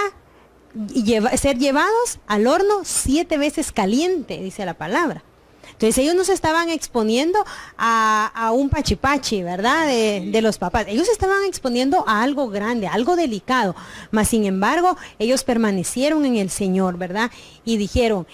[SPEAKER 1] ser llevados al horno 7 veces caliente, dice la palabra. Entonces ellos no se estaban exponiendo a un pachipachi, ¿verdad? De los papás. Ellos estaban exponiendo a algo grande, algo delicado. Mas sin embargo, ellos permanecieron en el Señor, ¿verdad? Y dijeron,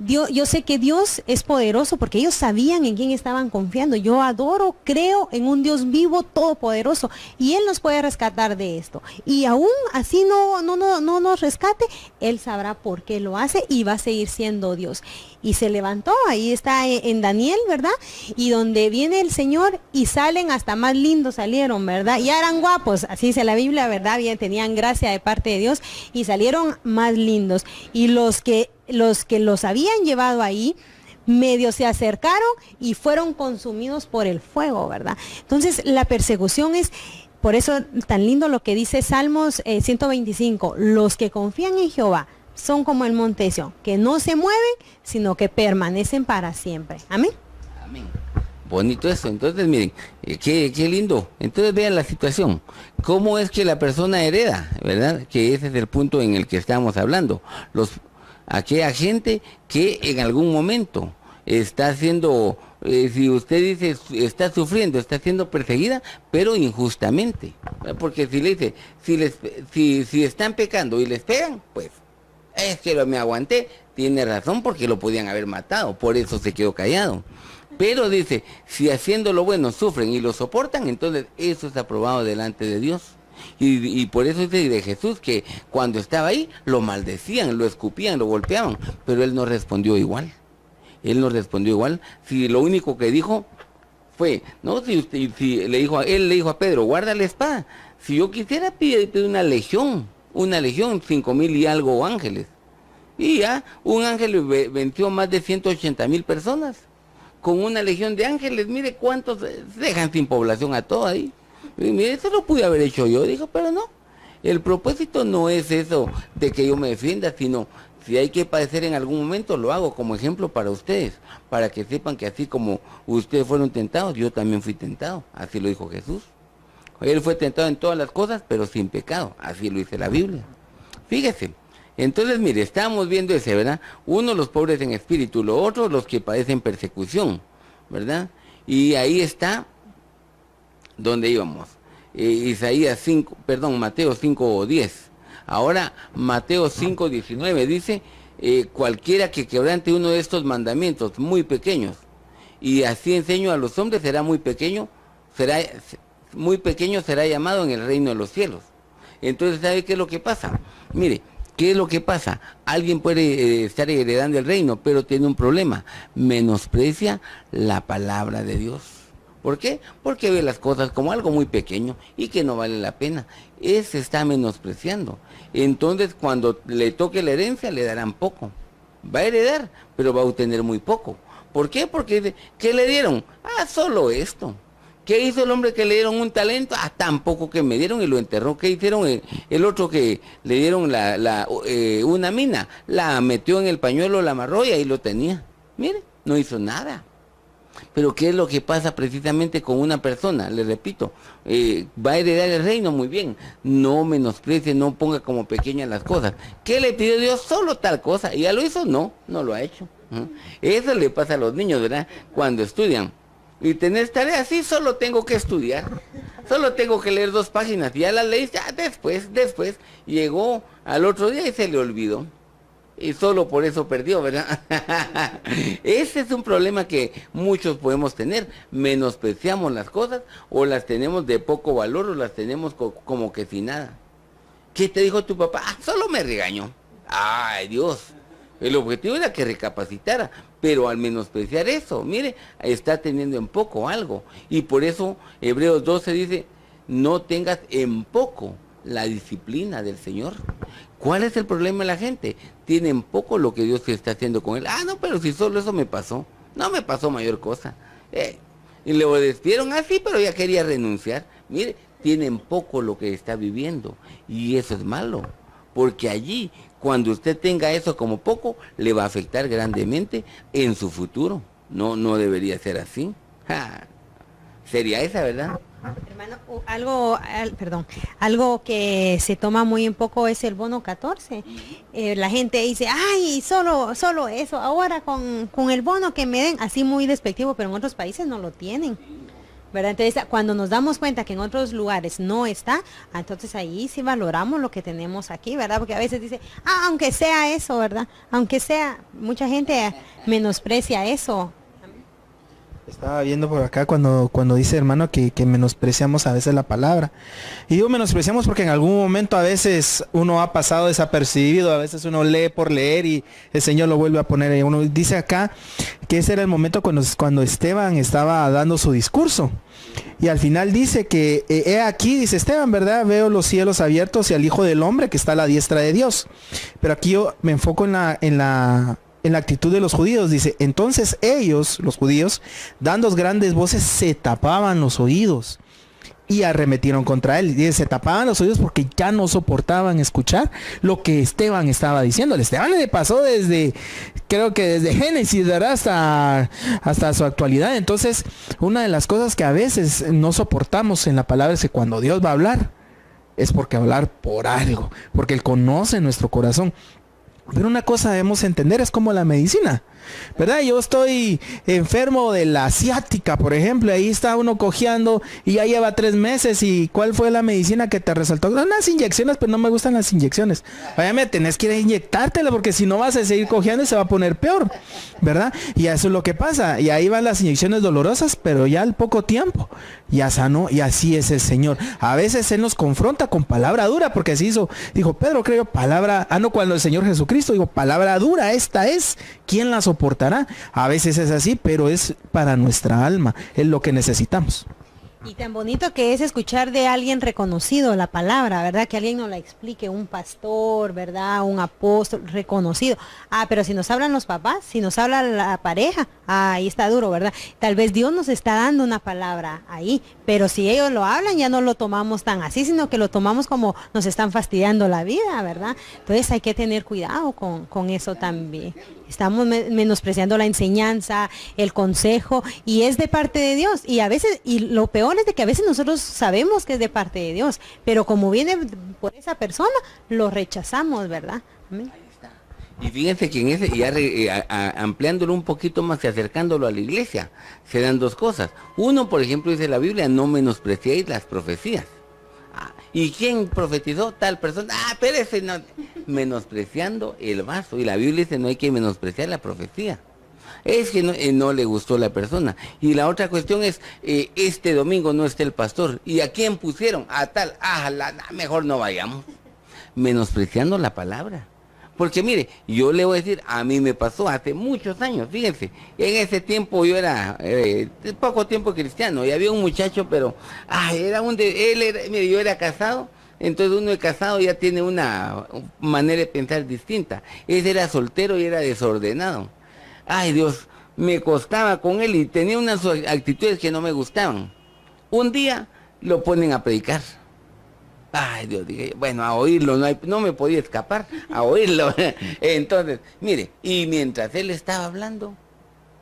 [SPEAKER 1] yo sé que Dios es poderoso, porque ellos sabían en quién estaban confiando. Yo adoro, creo en un Dios vivo, todopoderoso, y Él nos puede rescatar de esto. Y aún así no nos rescate, Él sabrá por qué lo hace y va a seguir siendo Dios. Y se levantó, ahí está en Daniel, ¿verdad? Y donde viene el Señor y salen hasta más lindos salieron, ¿verdad? Ya eran guapos, así dice la Biblia, ¿verdad? Bien, tenían gracia de parte de Dios y salieron más lindos. Y los que los habían llevado ahí, medio se acercaron y fueron consumidos por el fuego, ¿verdad? Entonces la persecución es, por eso tan lindo lo que dice Salmos 125, los que confían en Jehová son como el monte Sión, que no se mueven, sino que permanecen para siempre. Amén.
[SPEAKER 2] Amén. Bonito eso. Entonces, miren, qué lindo. Entonces vean la situación. ¿Cómo es que la persona hereda? ¿Verdad? Que ese es el punto en el que estamos hablando. Aquella gente que en algún momento está haciendo, si usted dice, está sufriendo, está siendo perseguida, pero injustamente. Porque si le dice, si están pecando y les pegan, pues es que me aguanté. Tiene razón, porque lo podían haber matado, por eso se quedó callado. Pero dice, si haciendo lo bueno sufren y lo soportan, entonces eso es aprobado delante de Dios. Y por eso dice de Jesús que cuando estaba ahí lo maldecían, lo escupían, lo golpeaban, pero él no respondió igual. Él no respondió igual. Si lo único que dijo fue, no, él le dijo a Pedro, guarda la espada. Si yo quisiera pedir una legión, 5,000 y algo ángeles. Y ya un ángel venció más de 180,000 personas. con una legión de ángeles, mire cuántos dejan sin población a todo ahí. Y mire, eso lo pude haber hecho yo, dijo, pero no. El propósito no es eso de que yo me defienda, sino si hay que padecer en algún momento, lo hago como ejemplo para ustedes, para que sepan que así como ustedes fueron tentados, yo también fui tentado, así lo dijo Jesús. Él fue tentado en todas las cosas, pero sin pecado, así lo dice la Biblia. Fíjese, entonces mire, estamos viendo ese, ¿verdad? Uno, los pobres en espíritu, lo otro, los que padecen persecución, ¿verdad? Y ahí está donde íbamos. Mateo 5:10. Ahora Mateo 5:19 dice, cualquiera que quebrante uno de estos mandamientos muy pequeños, y así enseño a los hombres, será muy pequeño será llamado en el reino de los cielos. Entonces, ¿sabe qué es lo que pasa? Mire, ¿qué es lo que pasa? Alguien puede estar heredando el reino, pero tiene un problema, menosprecia la palabra de Dios. ¿Por qué? Porque ve las cosas como algo muy pequeño y que no vale la pena. Ese está menospreciando. Entonces, cuando le toque la herencia, le darán poco. Va a heredar, pero va a obtener muy poco. ¿Por qué? Porque dice, ¿qué le dieron? Solo esto. ¿Qué hizo el hombre que le dieron un talento? Tan poco que me dieron y lo enterró. ¿Qué hicieron el otro que le dieron una mina? La metió en el pañuelo, la amarró y ahí lo tenía. Mire, no hizo nada. Pero ¿qué es lo que pasa precisamente con una persona? Le repito, va a heredar el reino, muy bien. No menosprecie, no ponga como pequeñas las cosas. ¿Qué le pidió Dios? Solo tal cosa. ¿Y ya lo hizo? No lo ha hecho. Eso le pasa a los niños, ¿verdad? Cuando estudian. Y tenés tareas, sí, solo tengo que estudiar. Solo tengo que leer 2 páginas. Ya las leí, ya después. Llegó al otro día y se le olvidó. Y solo por eso perdió, ¿verdad? Ese es un problema que muchos podemos tener. Menospreciamos las cosas o las tenemos de poco valor o las tenemos como que sin nada. ¿Qué te dijo tu papá? Solo me regañó. Ay, Dios. El objetivo era que recapacitara, pero al menospreciar eso, mire, está teniendo en poco algo. Y por eso Hebreos 12 dice, no tengas en poco la disciplina del Señor. ¿Cuál es el problema de la gente? Tienen poco lo que Dios está haciendo con él. No, pero si solo eso me pasó. No me pasó mayor cosa. Y le despidieron así, pero ya quería renunciar. Mire, tienen poco lo que está viviendo. Y eso es malo. Porque allí, cuando usted tenga eso como poco, le va a afectar grandemente en su futuro. No debería ser así. Sería esa, ¿verdad?
[SPEAKER 1] Hermano, algo que se toma muy en poco es el bono 14. La gente dice, ay, solo eso, ahora con el bono que me den, así muy despectivo, pero en otros países no lo tienen, ¿verdad? Entonces, cuando nos damos cuenta que en otros lugares no está, entonces ahí sí valoramos lo que tenemos aquí, ¿verdad? Porque a veces dice, aunque sea eso, ¿verdad? Aunque sea, mucha gente menosprecia eso.
[SPEAKER 3] Estaba viendo por acá cuando dice, hermano, que menospreciamos a veces la palabra. Y digo menospreciamos porque en algún momento a veces uno ha pasado desapercibido, a veces uno lee por leer y el Señor lo vuelve a poner ahí. Uno dice acá que ese era el momento cuando Esteban estaba dando su discurso. Y al final dice que, he aquí, dice Esteban, ¿verdad? Veo los cielos abiertos y al Hijo del Hombre que está a la diestra de Dios. Pero aquí yo me enfoco en la actitud de los judíos. Dice, entonces ellos, los judíos, dando grandes voces, se tapaban los oídos y arremetieron contra él. Dice, se tapaban los oídos porque ya no soportaban escuchar lo que Esteban estaba diciendo. Esteban le pasó creo que desde Génesis, ¿verdad? Hasta su actualidad. Entonces, una de las cosas que a veces no soportamos en la palabra es que cuando Dios va a hablar, es porque hablar por algo, porque Él conoce nuestro corazón. Pero una cosa debemos entender, es como la medicina, ¿verdad? Yo estoy enfermo de la ciática, por ejemplo, ahí está uno cojeando y ya lleva 3 meses. ¿Y cuál fue la medicina que te resaltó? Unas inyecciones, pero no me gustan las inyecciones. Váyame, tenés que ir a inyectártela porque si no vas a seguir cojeando y se va a poner peor, ¿verdad? Y eso es lo que pasa. Y ahí van las inyecciones dolorosas, pero ya al poco tiempo ya sanó, y así es el Señor. A veces Él nos confronta con palabra dura, porque así dijo Pedro, creo, cuando el Señor Jesucristo dijo, palabra dura, esta es, ¿quién la soportará? A veces es así, pero es para nuestra alma, es lo que necesitamos.
[SPEAKER 1] Y tan bonito que es escuchar de alguien reconocido la palabra, ¿verdad? Que alguien nos la explique, un pastor, ¿verdad? Un apóstol reconocido. Pero si nos hablan los papás, si nos habla la pareja, ahí está duro, ¿verdad? Tal vez Dios nos está dando una palabra ahí, pero si ellos lo hablan ya no lo tomamos tan así, sino que lo tomamos como nos están fastidiando la vida, ¿verdad? Entonces hay que tener cuidado con eso también. Estamos menospreciando la enseñanza, el consejo, y es de parte de Dios. Y a veces, y lo peor es de que a veces nosotros sabemos que es de parte de Dios, pero como viene por esa persona, lo rechazamos, ¿verdad? Amén.
[SPEAKER 2] Y fíjense que en ese, ya ampliándolo un poquito más y acercándolo a la iglesia, se dan dos cosas. Uno, por ejemplo, dice la Biblia, no menospreciéis las profecías. ¿Y quién profetizó? Tal persona. Pero ese no. Menospreciando el vaso. Y la Biblia dice, no hay que menospreciar la profecía. Es que no le gustó la persona. Y la otra cuestión es, este domingo no está el pastor. ¿Y a quién pusieron? A tal. Mejor no vayamos. Menospreciando la palabra. Porque mire, yo le voy a decir, a mí me pasó hace muchos años, fíjense, en ese tiempo yo era poco tiempo cristiano, y había un muchacho, pero, mire, yo era casado, entonces uno de casado ya tiene una manera de pensar distinta. Ese era soltero y era desordenado. Ay Dios, me costaba con él y tenía unas actitudes que no me gustaban. Un día lo ponen a predicar. Ay Dios, dije, bueno, a oírlo, no me podía escapar, a oírlo. Entonces, mire, y mientras él estaba hablando,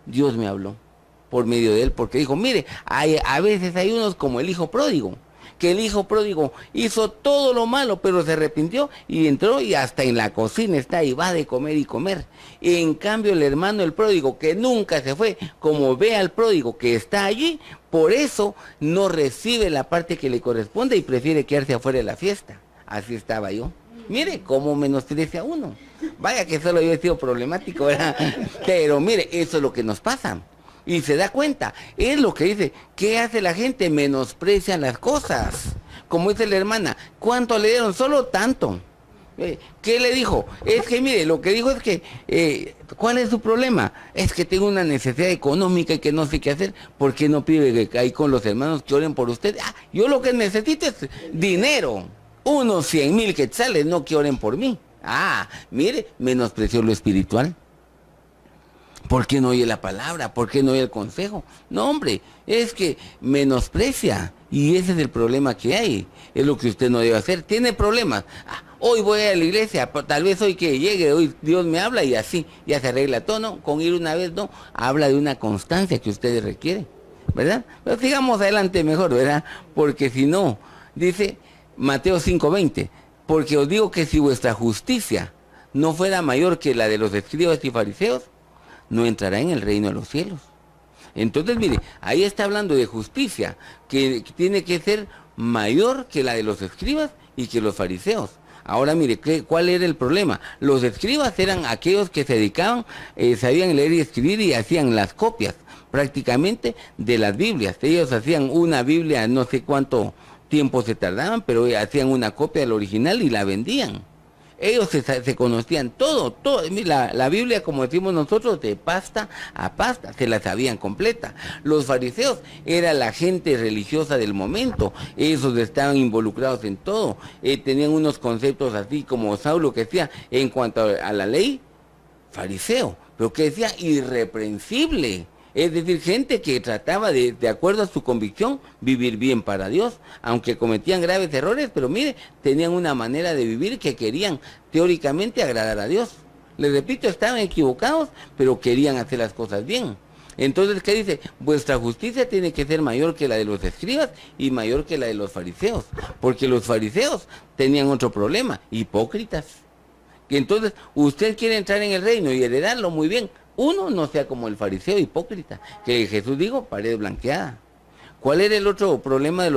[SPEAKER 2] Dios me habló por medio de él, porque dijo, mire, a veces hay unos como el hijo pródigo, que el hijo pródigo hizo todo lo malo, pero se arrepintió y entró y hasta en la cocina está y va de comer y comer. En cambio el hermano el pródigo, que nunca se fue, como ve al pródigo que está allí, por eso no recibe la parte que le corresponde y prefiere quedarse afuera de la fiesta. Así estaba yo. Mire cómo menosprecia a uno. Vaya que solo yo he sido problemático, ¿verdad? Pero mire, eso es lo que nos pasa. Y se da cuenta, es lo que dice, ¿qué hace la gente? Menosprecia las cosas. Como dice la hermana, ¿cuánto le dieron? Solo tanto. ¿Qué le dijo? Es que mire, lo que dijo es que, ¿cuál es su problema? Es que tengo una necesidad económica y que no sé qué hacer. ¿Por qué no pide que ahí con los hermanos que oren por usted? Yo lo que necesito es dinero. Unos 100,000 quetzales, no que oren por mí. Mire, menospreció lo espiritual. ¿Por qué no oye la palabra? ¿Por qué no oye el consejo? No, hombre, es que menosprecia. Y ese es el problema que hay. Es lo que usted no debe hacer. ¿Tiene problemas? Hoy voy a la iglesia, tal vez hoy que llegue, hoy Dios me habla y así, ya se arregla todo, ¿no? Con ir una vez, no. Habla de una constancia que usted requiere, ¿verdad? Pero sigamos adelante mejor, ¿verdad? Porque si no, dice Mateo 5:20, porque os digo que si vuestra justicia no fuera mayor que la de los escribas y fariseos, no entrará en el reino de los cielos. Entonces, mire, ahí está hablando de justicia, que tiene que ser mayor que la de los escribas y que los fariseos. Ahora, mire, ¿cuál era el problema? Los escribas eran aquellos que se dedicaban, sabían leer y escribir y hacían las copias, prácticamente, de las Biblias. Ellos hacían una Biblia, no sé cuánto tiempo se tardaban, pero hacían una copia del original y la vendían. Ellos se conocían todo. La Biblia, como decimos nosotros, de pasta a pasta, se la sabían completa. Los fariseos era la gente religiosa del momento, esos estaban involucrados en todo, tenían unos conceptos así como Saulo que decía, en cuanto a la ley, fariseo, pero que decía irreprensible. Es decir, gente que trataba de acuerdo a su convicción, vivir bien para Dios, aunque cometían graves errores, pero mire, tenían una manera de vivir que querían teóricamente agradar a Dios. Les repito, estaban equivocados, pero querían hacer las cosas bien. Entonces, ¿qué dice? Vuestra justicia tiene que ser mayor que la de los escribas y mayor que la de los fariseos, porque los fariseos tenían otro problema, hipócritas. Y entonces, usted quiere entrar en el reino y heredarlo muy bien. Uno, no sea como el fariseo hipócrita, que Jesús dijo, pared blanqueada. ¿Cuál era el otro problema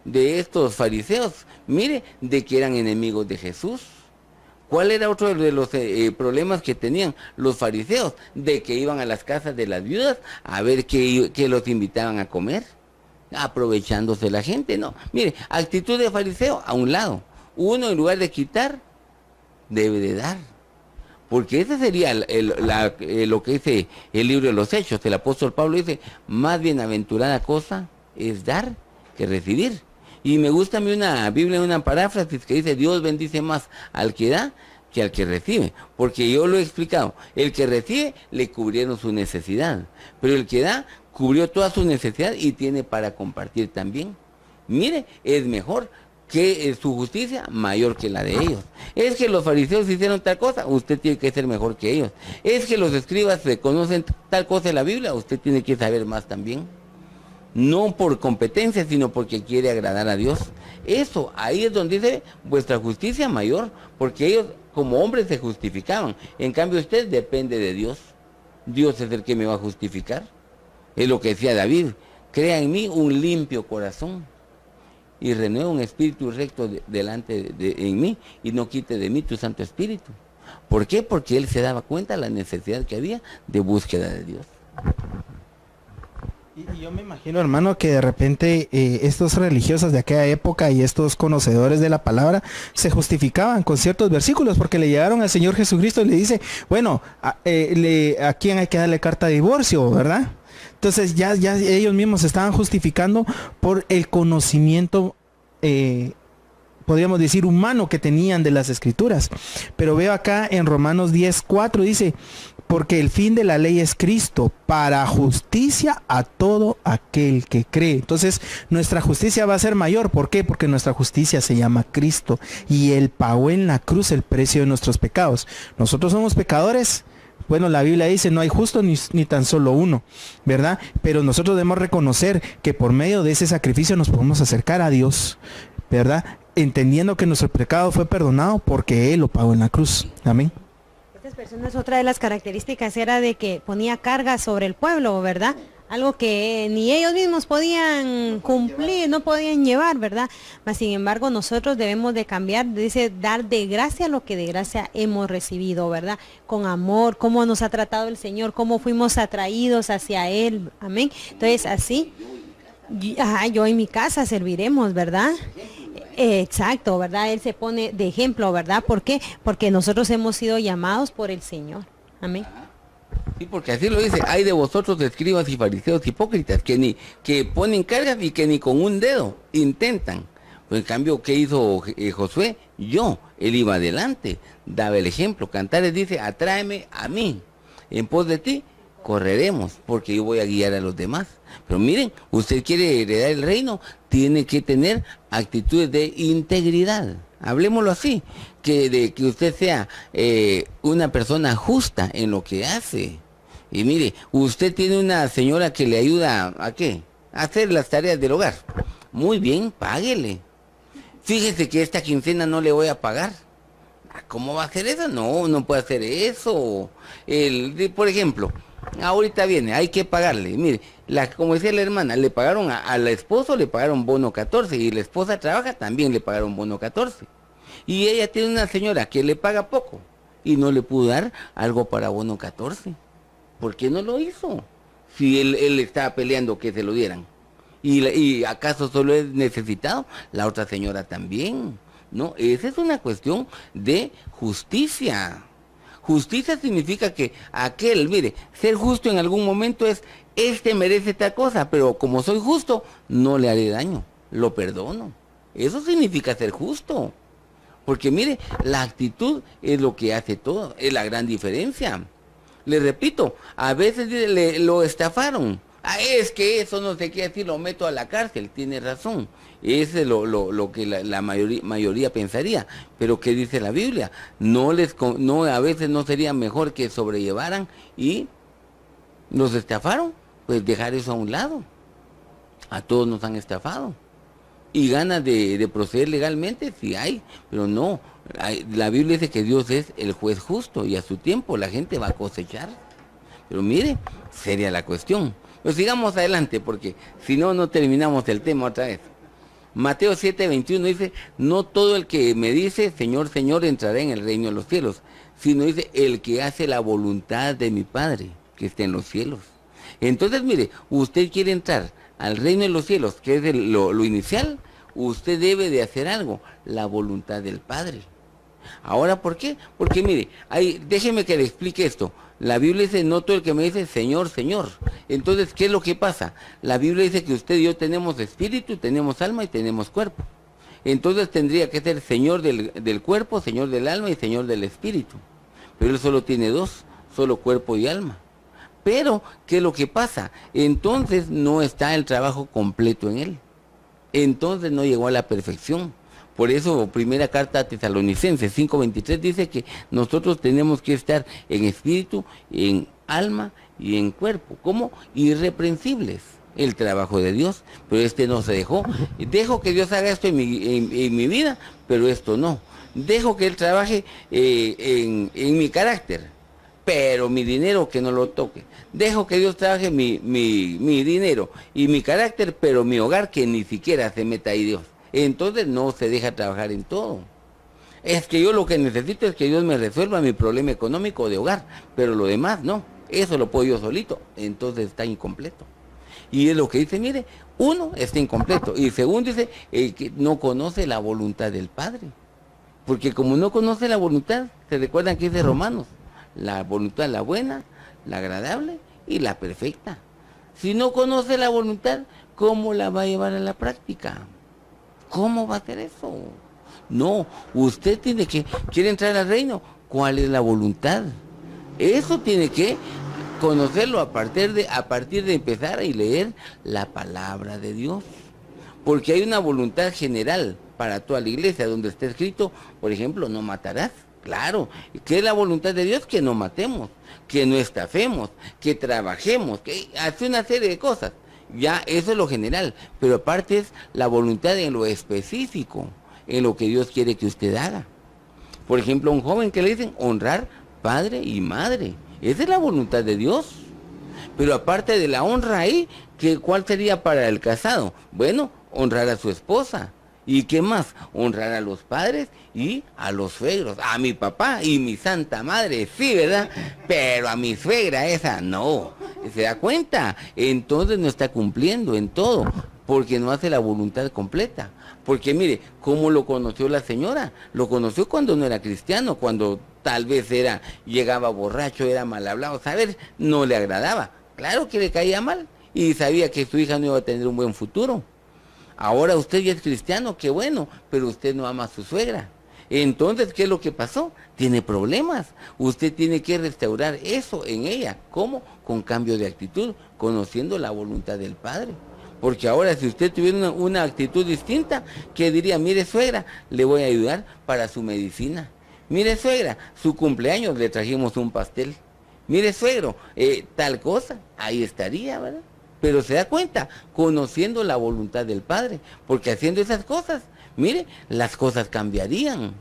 [SPEAKER 2] de estos fariseos? Mire, de que eran enemigos de Jesús. ¿Cuál era otro de los problemas que tenían los fariseos? De que iban a las casas de las viudas a ver qué los invitaban a comer, aprovechándose la gente, ¿no? Mire, actitud de fariseo a un lado. Uno, en lugar de quitar, debe de dar. Porque ese sería lo que dice el libro de los Hechos. El apóstol Pablo dice, más bienaventurada cosa es dar que recibir. Y me gusta a mí una Biblia, una paráfrasis que dice, Dios bendice más al que da que al que recibe, porque yo lo he explicado, el que recibe le cubrieron su necesidad, pero el que da cubrió toda su necesidad y tiene para compartir también. Mire, es mejor que su justicia mayor que la de ellos. Es que los fariseos hicieron tal cosa, usted tiene que ser mejor que ellos. Es que los escribas conocen tal cosa en la Biblia, usted tiene que saber más también. No por competencia, sino porque quiere agradar a Dios. Eso, ahí es donde dice vuestra justicia mayor, porque ellos como hombres se justificaban. En cambio usted depende de Dios. Dios es el que me va a justificar. Es lo que decía David, crea en mí un limpio corazón y renueva un espíritu recto delante en mí, y no quite de mí tu Santo Espíritu. ¿Por qué? Porque él se daba cuenta de la necesidad que había de búsqueda de Dios.
[SPEAKER 3] Y yo me imagino, hermano, que de repente estos religiosos de aquella época y estos conocedores de la palabra se justificaban con ciertos versículos, porque le llegaron al Señor Jesucristo y le dice, bueno, ¿a quién hay que darle carta de divorcio, verdad? Entonces ya ellos mismos se estaban justificando por el conocimiento, podríamos decir, humano que tenían de las Escrituras. Pero veo acá en Romanos 10:4 dice, porque el fin de la ley es Cristo, para justicia a todo aquel que cree. Entonces, nuestra justicia va a ser mayor. ¿Por qué? Porque nuestra justicia se llama Cristo, y Él pagó en la cruz el precio de nuestros pecados. Nosotros somos pecadores. Bueno, la Biblia dice, no hay justo ni tan solo uno, ¿verdad? Pero nosotros debemos reconocer que por medio de ese sacrificio nos podemos acercar a Dios, ¿verdad? Entendiendo que nuestro pecado fue perdonado porque Él lo pagó en la cruz. Amén.
[SPEAKER 1] Estas personas, otra de las características era de que ponía cargas sobre el pueblo, ¿verdad? Algo que ni ellos mismos podían cumplir, no podían llevar, ¿verdad? Mas sin embargo, nosotros debemos de cambiar, dice, dar de gracia lo que de gracia hemos recibido, ¿verdad? Con amor, cómo nos ha tratado el Señor, cómo fuimos atraídos hacia Él, amén. Entonces, así, yo en mi casa serviremos, ¿verdad? Exacto, ¿verdad? Él se pone de ejemplo, ¿verdad? ¿Por qué? Porque nosotros hemos sido llamados por el Señor, amén.
[SPEAKER 2] Sí, porque así lo dice, hay de vosotros escribas y fariseos hipócritas que ponen cargas y que ni con un dedo intentan. Pues en cambio, ¿qué hizo Josué? Él iba adelante, daba el ejemplo. Cantares dice, atráeme a mí, en pos de ti correremos, porque yo voy a guiar a los demás. Pero miren, usted quiere heredar el reino, tiene que tener actitudes de integridad. Hablemoslo así, que usted sea una persona justa en lo que hace. Y mire, usted tiene una señora que le ayuda ¿a qué? A hacer las tareas del hogar. Muy bien, páguele. Fíjese que esta quincena no le voy a pagar. ¿Cómo va a hacer eso? No puede hacer eso. Por ejemplo, ahorita viene, hay que pagarle. Mire, como decía la hermana, le pagaron al esposo, le pagaron bono 14, y la esposa trabaja, también le pagaron bono 14. Y ella tiene una señora que le paga poco y no le pudo dar algo para bono 14. ¿Por qué no lo hizo? Si él estaba peleando que se lo dieran. ¿Y acaso solo es necesitado? La otra señora también. No, esa es una cuestión de justicia. Justicia significa que mire, ser justo en algún momento es, merece tal cosa, pero como soy justo, no le haré daño, lo perdono. Eso significa ser justo. Porque mire, la actitud es lo que hace todo, es la gran diferencia. Le repito, a veces lo estafaron. Es que eso no sé qué decir, lo meto a la cárcel, tiene razón. Ese es lo que la mayoría pensaría. Pero ¿qué dice la Biblia? A veces no sería mejor que sobrellevaran y los estafaron, pues dejar eso a un lado. A todos nos han estafado. Y ganas de proceder legalmente, sí hay, pero no. La Biblia dice que Dios es el juez justo y a su tiempo la gente va a cosechar. Pero mire, seria la cuestión. Pero sigamos adelante, porque si no, no terminamos el tema otra vez. Mateo 7:21 dice, no todo el que me dice, Señor, Señor, entrará en el reino de los cielos, sino dice, el que hace la voluntad de mi Padre, que está en los cielos. Entonces, mire, usted quiere entrar al reino de los cielos, que es lo inicial, usted debe de hacer algo, la voluntad del Padre. Ahora, ¿por qué? Porque mire, déjeme que le explique esto. La Biblia dice, no todo el que me dice, Señor, Señor. Entonces, ¿qué es lo que pasa? La Biblia dice que usted y yo tenemos espíritu, tenemos alma y tenemos cuerpo. Entonces tendría que ser Señor del cuerpo, Señor del alma y Señor del espíritu. Pero Él solo tiene dos, solo cuerpo y alma. Pero, ¿qué es lo que pasa? Entonces no está el trabajo completo en Él. Entonces no llegó a la perfección. Por eso, primera carta a Tesalonicenses 5:23 dice que nosotros tenemos que estar en espíritu, en alma y en cuerpo, como irreprensibles. El trabajo de Dios, pero no se dejó. Dejo que Dios haga esto en mi vida, pero esto no. Dejo que Él trabaje en mi carácter, pero mi dinero que no lo toque. Dejo que Dios trabaje mi dinero y mi carácter, pero mi hogar que ni siquiera se meta ahí Dios. Entonces no se deja trabajar en todo. Es que yo lo que necesito es que Dios me resuelva mi problema económico de hogar, pero lo demás no. Eso lo puedo yo solito. Entonces está incompleto. Y es lo que dice, mire, uno está incompleto. Y segundo dice, el que no conoce la voluntad del Padre. Porque como no conoce la voluntad, se recuerdan que es de Romanos. La voluntad, la buena, la agradable y la perfecta. Si no conoce la voluntad, ¿cómo la va a llevar a la práctica? ¿Cómo va a hacer eso? No, usted quiere entrar al reino. ¿Cuál es la voluntad? Eso tiene que conocerlo a partir de empezar a leer la palabra de Dios. Porque hay una voluntad general para toda la iglesia, donde está escrito, por ejemplo, no matarás. Claro, ¿qué es la voluntad de Dios? Que no matemos, que no estafemos, que trabajemos, que hace una serie de cosas. Ya, eso es lo general, pero aparte es la voluntad en lo específico, en lo que Dios quiere que usted haga. Por ejemplo, a un joven que le dicen honrar padre y madre. Esa es la voluntad de Dios. Pero aparte de la honra ahí, ¿cuál sería para el casado? Bueno, honrar a su esposa. ¿Y qué más? Honrar a los padres y a los suegros. A mi papá y mi santa madre, sí, ¿verdad? Pero a mi suegra esa no. ¿Se da cuenta? Entonces no está cumpliendo en todo, porque no hace la voluntad completa. Porque mire, ¿cómo lo conoció la señora? Lo conoció cuando no era cristiano, cuando tal vez llegaba borracho, era mal hablado, ¿sabes? No le agradaba. Claro que le caía mal y sabía que su hija no iba a tener un buen futuro. Ahora usted ya es cristiano, qué bueno, pero usted no ama a su suegra. Entonces, ¿qué es lo que pasó? Tiene problemas. Usted tiene que restaurar eso en ella. ¿Cómo? Con cambio de actitud, conociendo la voluntad del Padre. Porque ahora si usted tuviera una actitud distinta, ¿qué diría? Mire, suegra, le voy a ayudar para su medicina. Mire, suegra, su cumpleaños le trajimos un pastel. Mire, suegro, tal cosa, ahí estaría, ¿verdad? Pero se da cuenta, conociendo la voluntad del Padre, porque haciendo esas cosas, mire, las cosas cambiarían.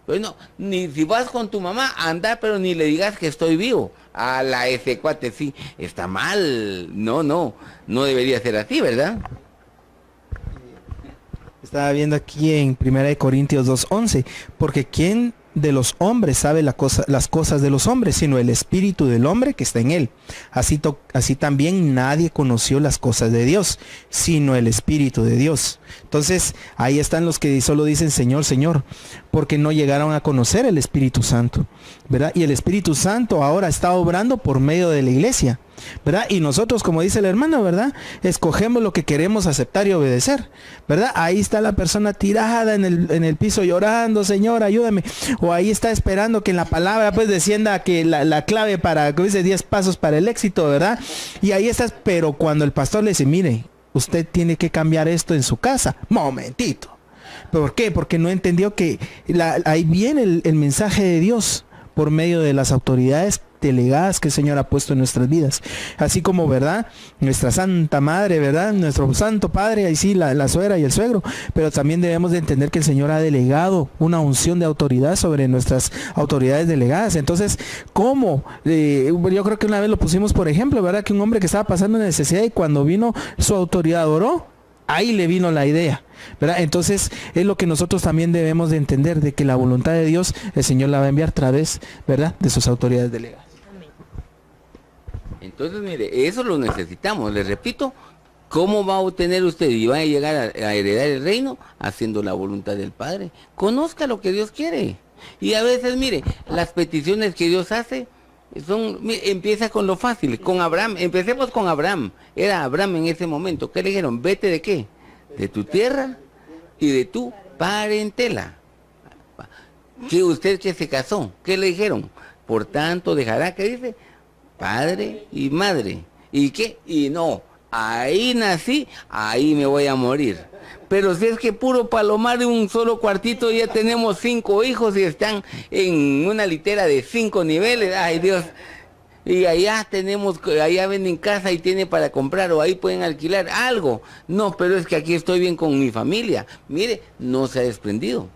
[SPEAKER 2] Bueno, ni si vas con tu mamá, anda, pero ni le digas que estoy vivo. A ese cuate sí, está mal. No debería ser así, ¿verdad?
[SPEAKER 3] Estaba viendo aquí en 1 Corintios 2:11, porque ¿quién de los hombres sabe las cosas de los hombres, sino el espíritu del hombre que está en él? Así también nadie conoció las cosas de Dios, sino el espíritu de Dios. Entonces, ahí están los que solo dicen Señor, Señor, porque no llegaron a conocer el Espíritu Santo, ¿verdad? Y el Espíritu Santo ahora está obrando por medio de la iglesia, ¿verdad? Y nosotros, como dice el hermano, ¿verdad? Escogemos lo que queremos aceptar y obedecer, ¿verdad? Ahí está la persona tirada en el piso llorando, Señor, ayúdame. O ahí está esperando que en la palabra pues descienda que la clave para, como dice, 10 pasos para el éxito, ¿verdad? Y ahí estás, pero cuando el pastor le dice, mire, usted tiene que cambiar esto en su casa. Momentito. ¿Por qué? Porque no entendió que ahí viene el mensaje de Dios por medio de las autoridades delegadas que el Señor ha puesto en nuestras vidas. Así como, ¿verdad? Nuestra Santa Madre, ¿verdad? Nuestro Santo Padre, ahí sí, la suegra y el suegro. Pero también debemos de entender que el Señor ha delegado una unción de autoridad sobre nuestras autoridades delegadas. Entonces, ¿cómo? Yo creo que una vez lo pusimos por ejemplo, ¿verdad? Que un hombre que estaba pasando necesidad y cuando vino su autoridad oró, ahí le vino la idea, ¿verdad? Entonces es lo que nosotros también debemos de entender, de que la voluntad de Dios el Señor la va a enviar a través, ¿verdad?, de sus autoridades delegadas.
[SPEAKER 2] Entonces, mire, eso lo necesitamos. Les repito, ¿cómo va a obtener usted y va a llegar a heredar el reino? Haciendo la voluntad del Padre. Conozca lo que Dios quiere. Y a veces, mire, las peticiones que Dios hace empieza con lo fácil, con Abraham. Empecemos con Abraham. Era Abraham en ese momento. ¿Qué le dijeron? Vete de qué? De tu tierra y de tu parentela. Que usted que se casó, ¿qué le dijeron? Por tanto dejará, ¿qué dice? Padre y madre. ¿Y qué? Y no, ahí nací, ahí me voy a morir. Pero si es que puro palomar de un solo cuartito, ya tenemos 5 hijos y están en una litera de 5 niveles, ay Dios. Y allá tenemos, allá venden casa y tiene para comprar, o ahí pueden alquilar algo. No, pero es que aquí estoy bien con mi familia. Mire, no se ha desprendido.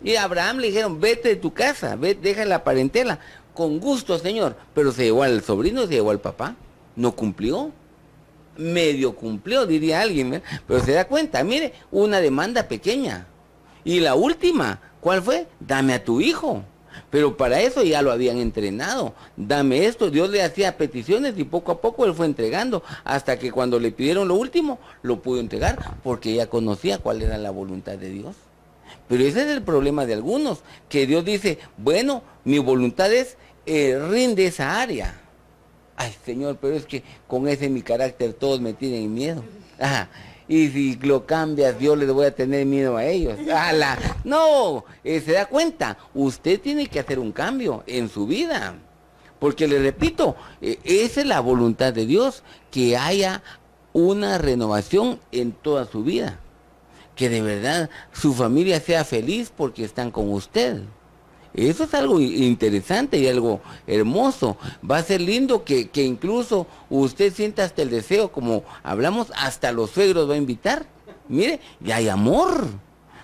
[SPEAKER 2] Y a Abraham le dijeron, vete de tu casa, deja la parentela. Con gusto, señor. Pero se llevó al sobrino, se llevó al papá. No cumplió. Medio cumplió, diría alguien, ¿eh? Pero se da cuenta, mire, una demanda pequeña. Y la última, ¿cuál fue? Dame a tu hijo. Pero para eso ya lo habían entrenado. Dame esto, Dios le hacía peticiones y poco a poco él fue entregando, hasta que cuando le pidieron lo último, lo pudo entregar, porque ya conocía cuál era la voluntad de Dios. Pero ese es el problema de algunos, que Dios dice, bueno, mi voluntad es, rinde esa área. Ay, Señor, pero es que con ese mi carácter todos me tienen miedo. Ajá. Y si lo cambias, yo les voy a tener miedo a ellos. ¡Hala! No, se da cuenta, usted tiene que hacer un cambio en su vida. Porque le repito, esa es la voluntad de Dios, que haya una renovación en toda su vida. Que de verdad su familia sea feliz porque están con usted. Eso es algo interesante y algo hermoso. Va a ser lindo que incluso usted sienta hasta el deseo, como hablamos, hasta los suegros va a invitar. Mire, ya hay amor.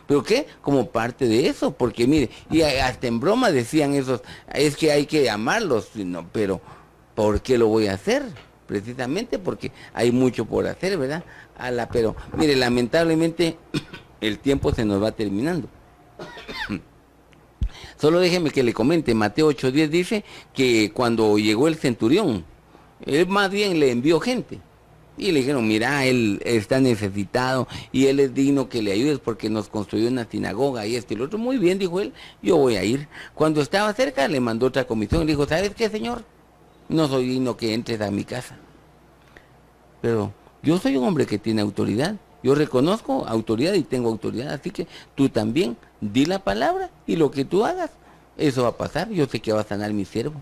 [SPEAKER 2] ¿Pero qué? Como parte de eso, porque mire, y hasta en broma decían esos, es que hay que amarlos, no, pero ¿por qué lo voy a hacer? Precisamente porque hay mucho por hacer, ¿verdad? Pero mire, lamentablemente el tiempo se nos va terminando. Solo déjeme que le comente, Mateo 8:10 dice que cuando llegó el centurión, él más bien le envió gente. Y le dijeron, mira, él está necesitado y él es digno que le ayudes porque nos construyó una sinagoga y esto y lo otro. Muy bien, dijo él, yo voy a ir. Cuando estaba cerca le mandó otra comisión y le dijo, ¿sabes qué, señor? No soy digno que entres a mi casa. Pero yo soy un hombre que tiene autoridad. Yo reconozco autoridad y tengo autoridad, así que tú también di la palabra y lo que tú hagas, eso va a pasar. Yo sé que va a sanar mi siervo.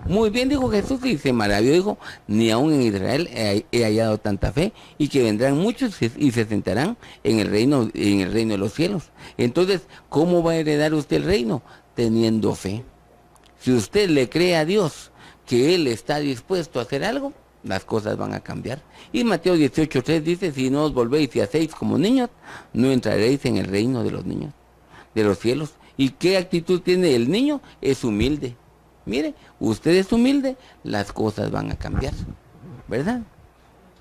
[SPEAKER 2] Muy bien, dijo Jesús, y se maravilló, dijo, ni aún en Israel he hallado tanta fe, y que vendrán muchos y se sentarán en el reino de los cielos. Entonces, ¿cómo va a heredar usted el reino? Teniendo fe. Si usted le cree a Dios que Él está dispuesto a hacer algo, las cosas van a cambiar. Y Mateo 18:3 dice, si no os volvéis y hacéis como niños, no entraréis en el reino de los niños, de los cielos. ¿Y qué actitud tiene el niño? Es humilde. Mire, usted es humilde, las cosas van a cambiar, ¿verdad?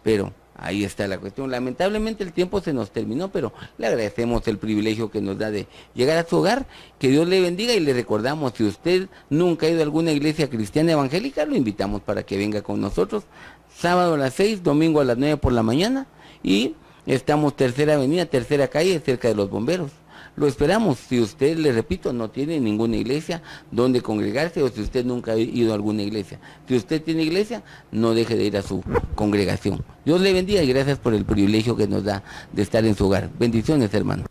[SPEAKER 2] Pero ahí está la cuestión. Lamentablemente el tiempo se nos terminó, pero le agradecemos el privilegio que nos da de llegar a su hogar. Que Dios le bendiga y le recordamos, si usted nunca ha ido a alguna iglesia cristiana evangélica, lo invitamos para que venga con nosotros. Sábado a las 6, domingo a las 9 por la mañana, y estamos Tercera Avenida, Tercera Calle, cerca de los bomberos. Lo esperamos. Si usted, le repito, no tiene ninguna iglesia donde congregarse, o si usted nunca ha ido a alguna iglesia. Si usted tiene iglesia, no deje de ir a su congregación. Dios le bendiga y gracias por el privilegio que nos da de estar en su hogar. Bendiciones, hermano.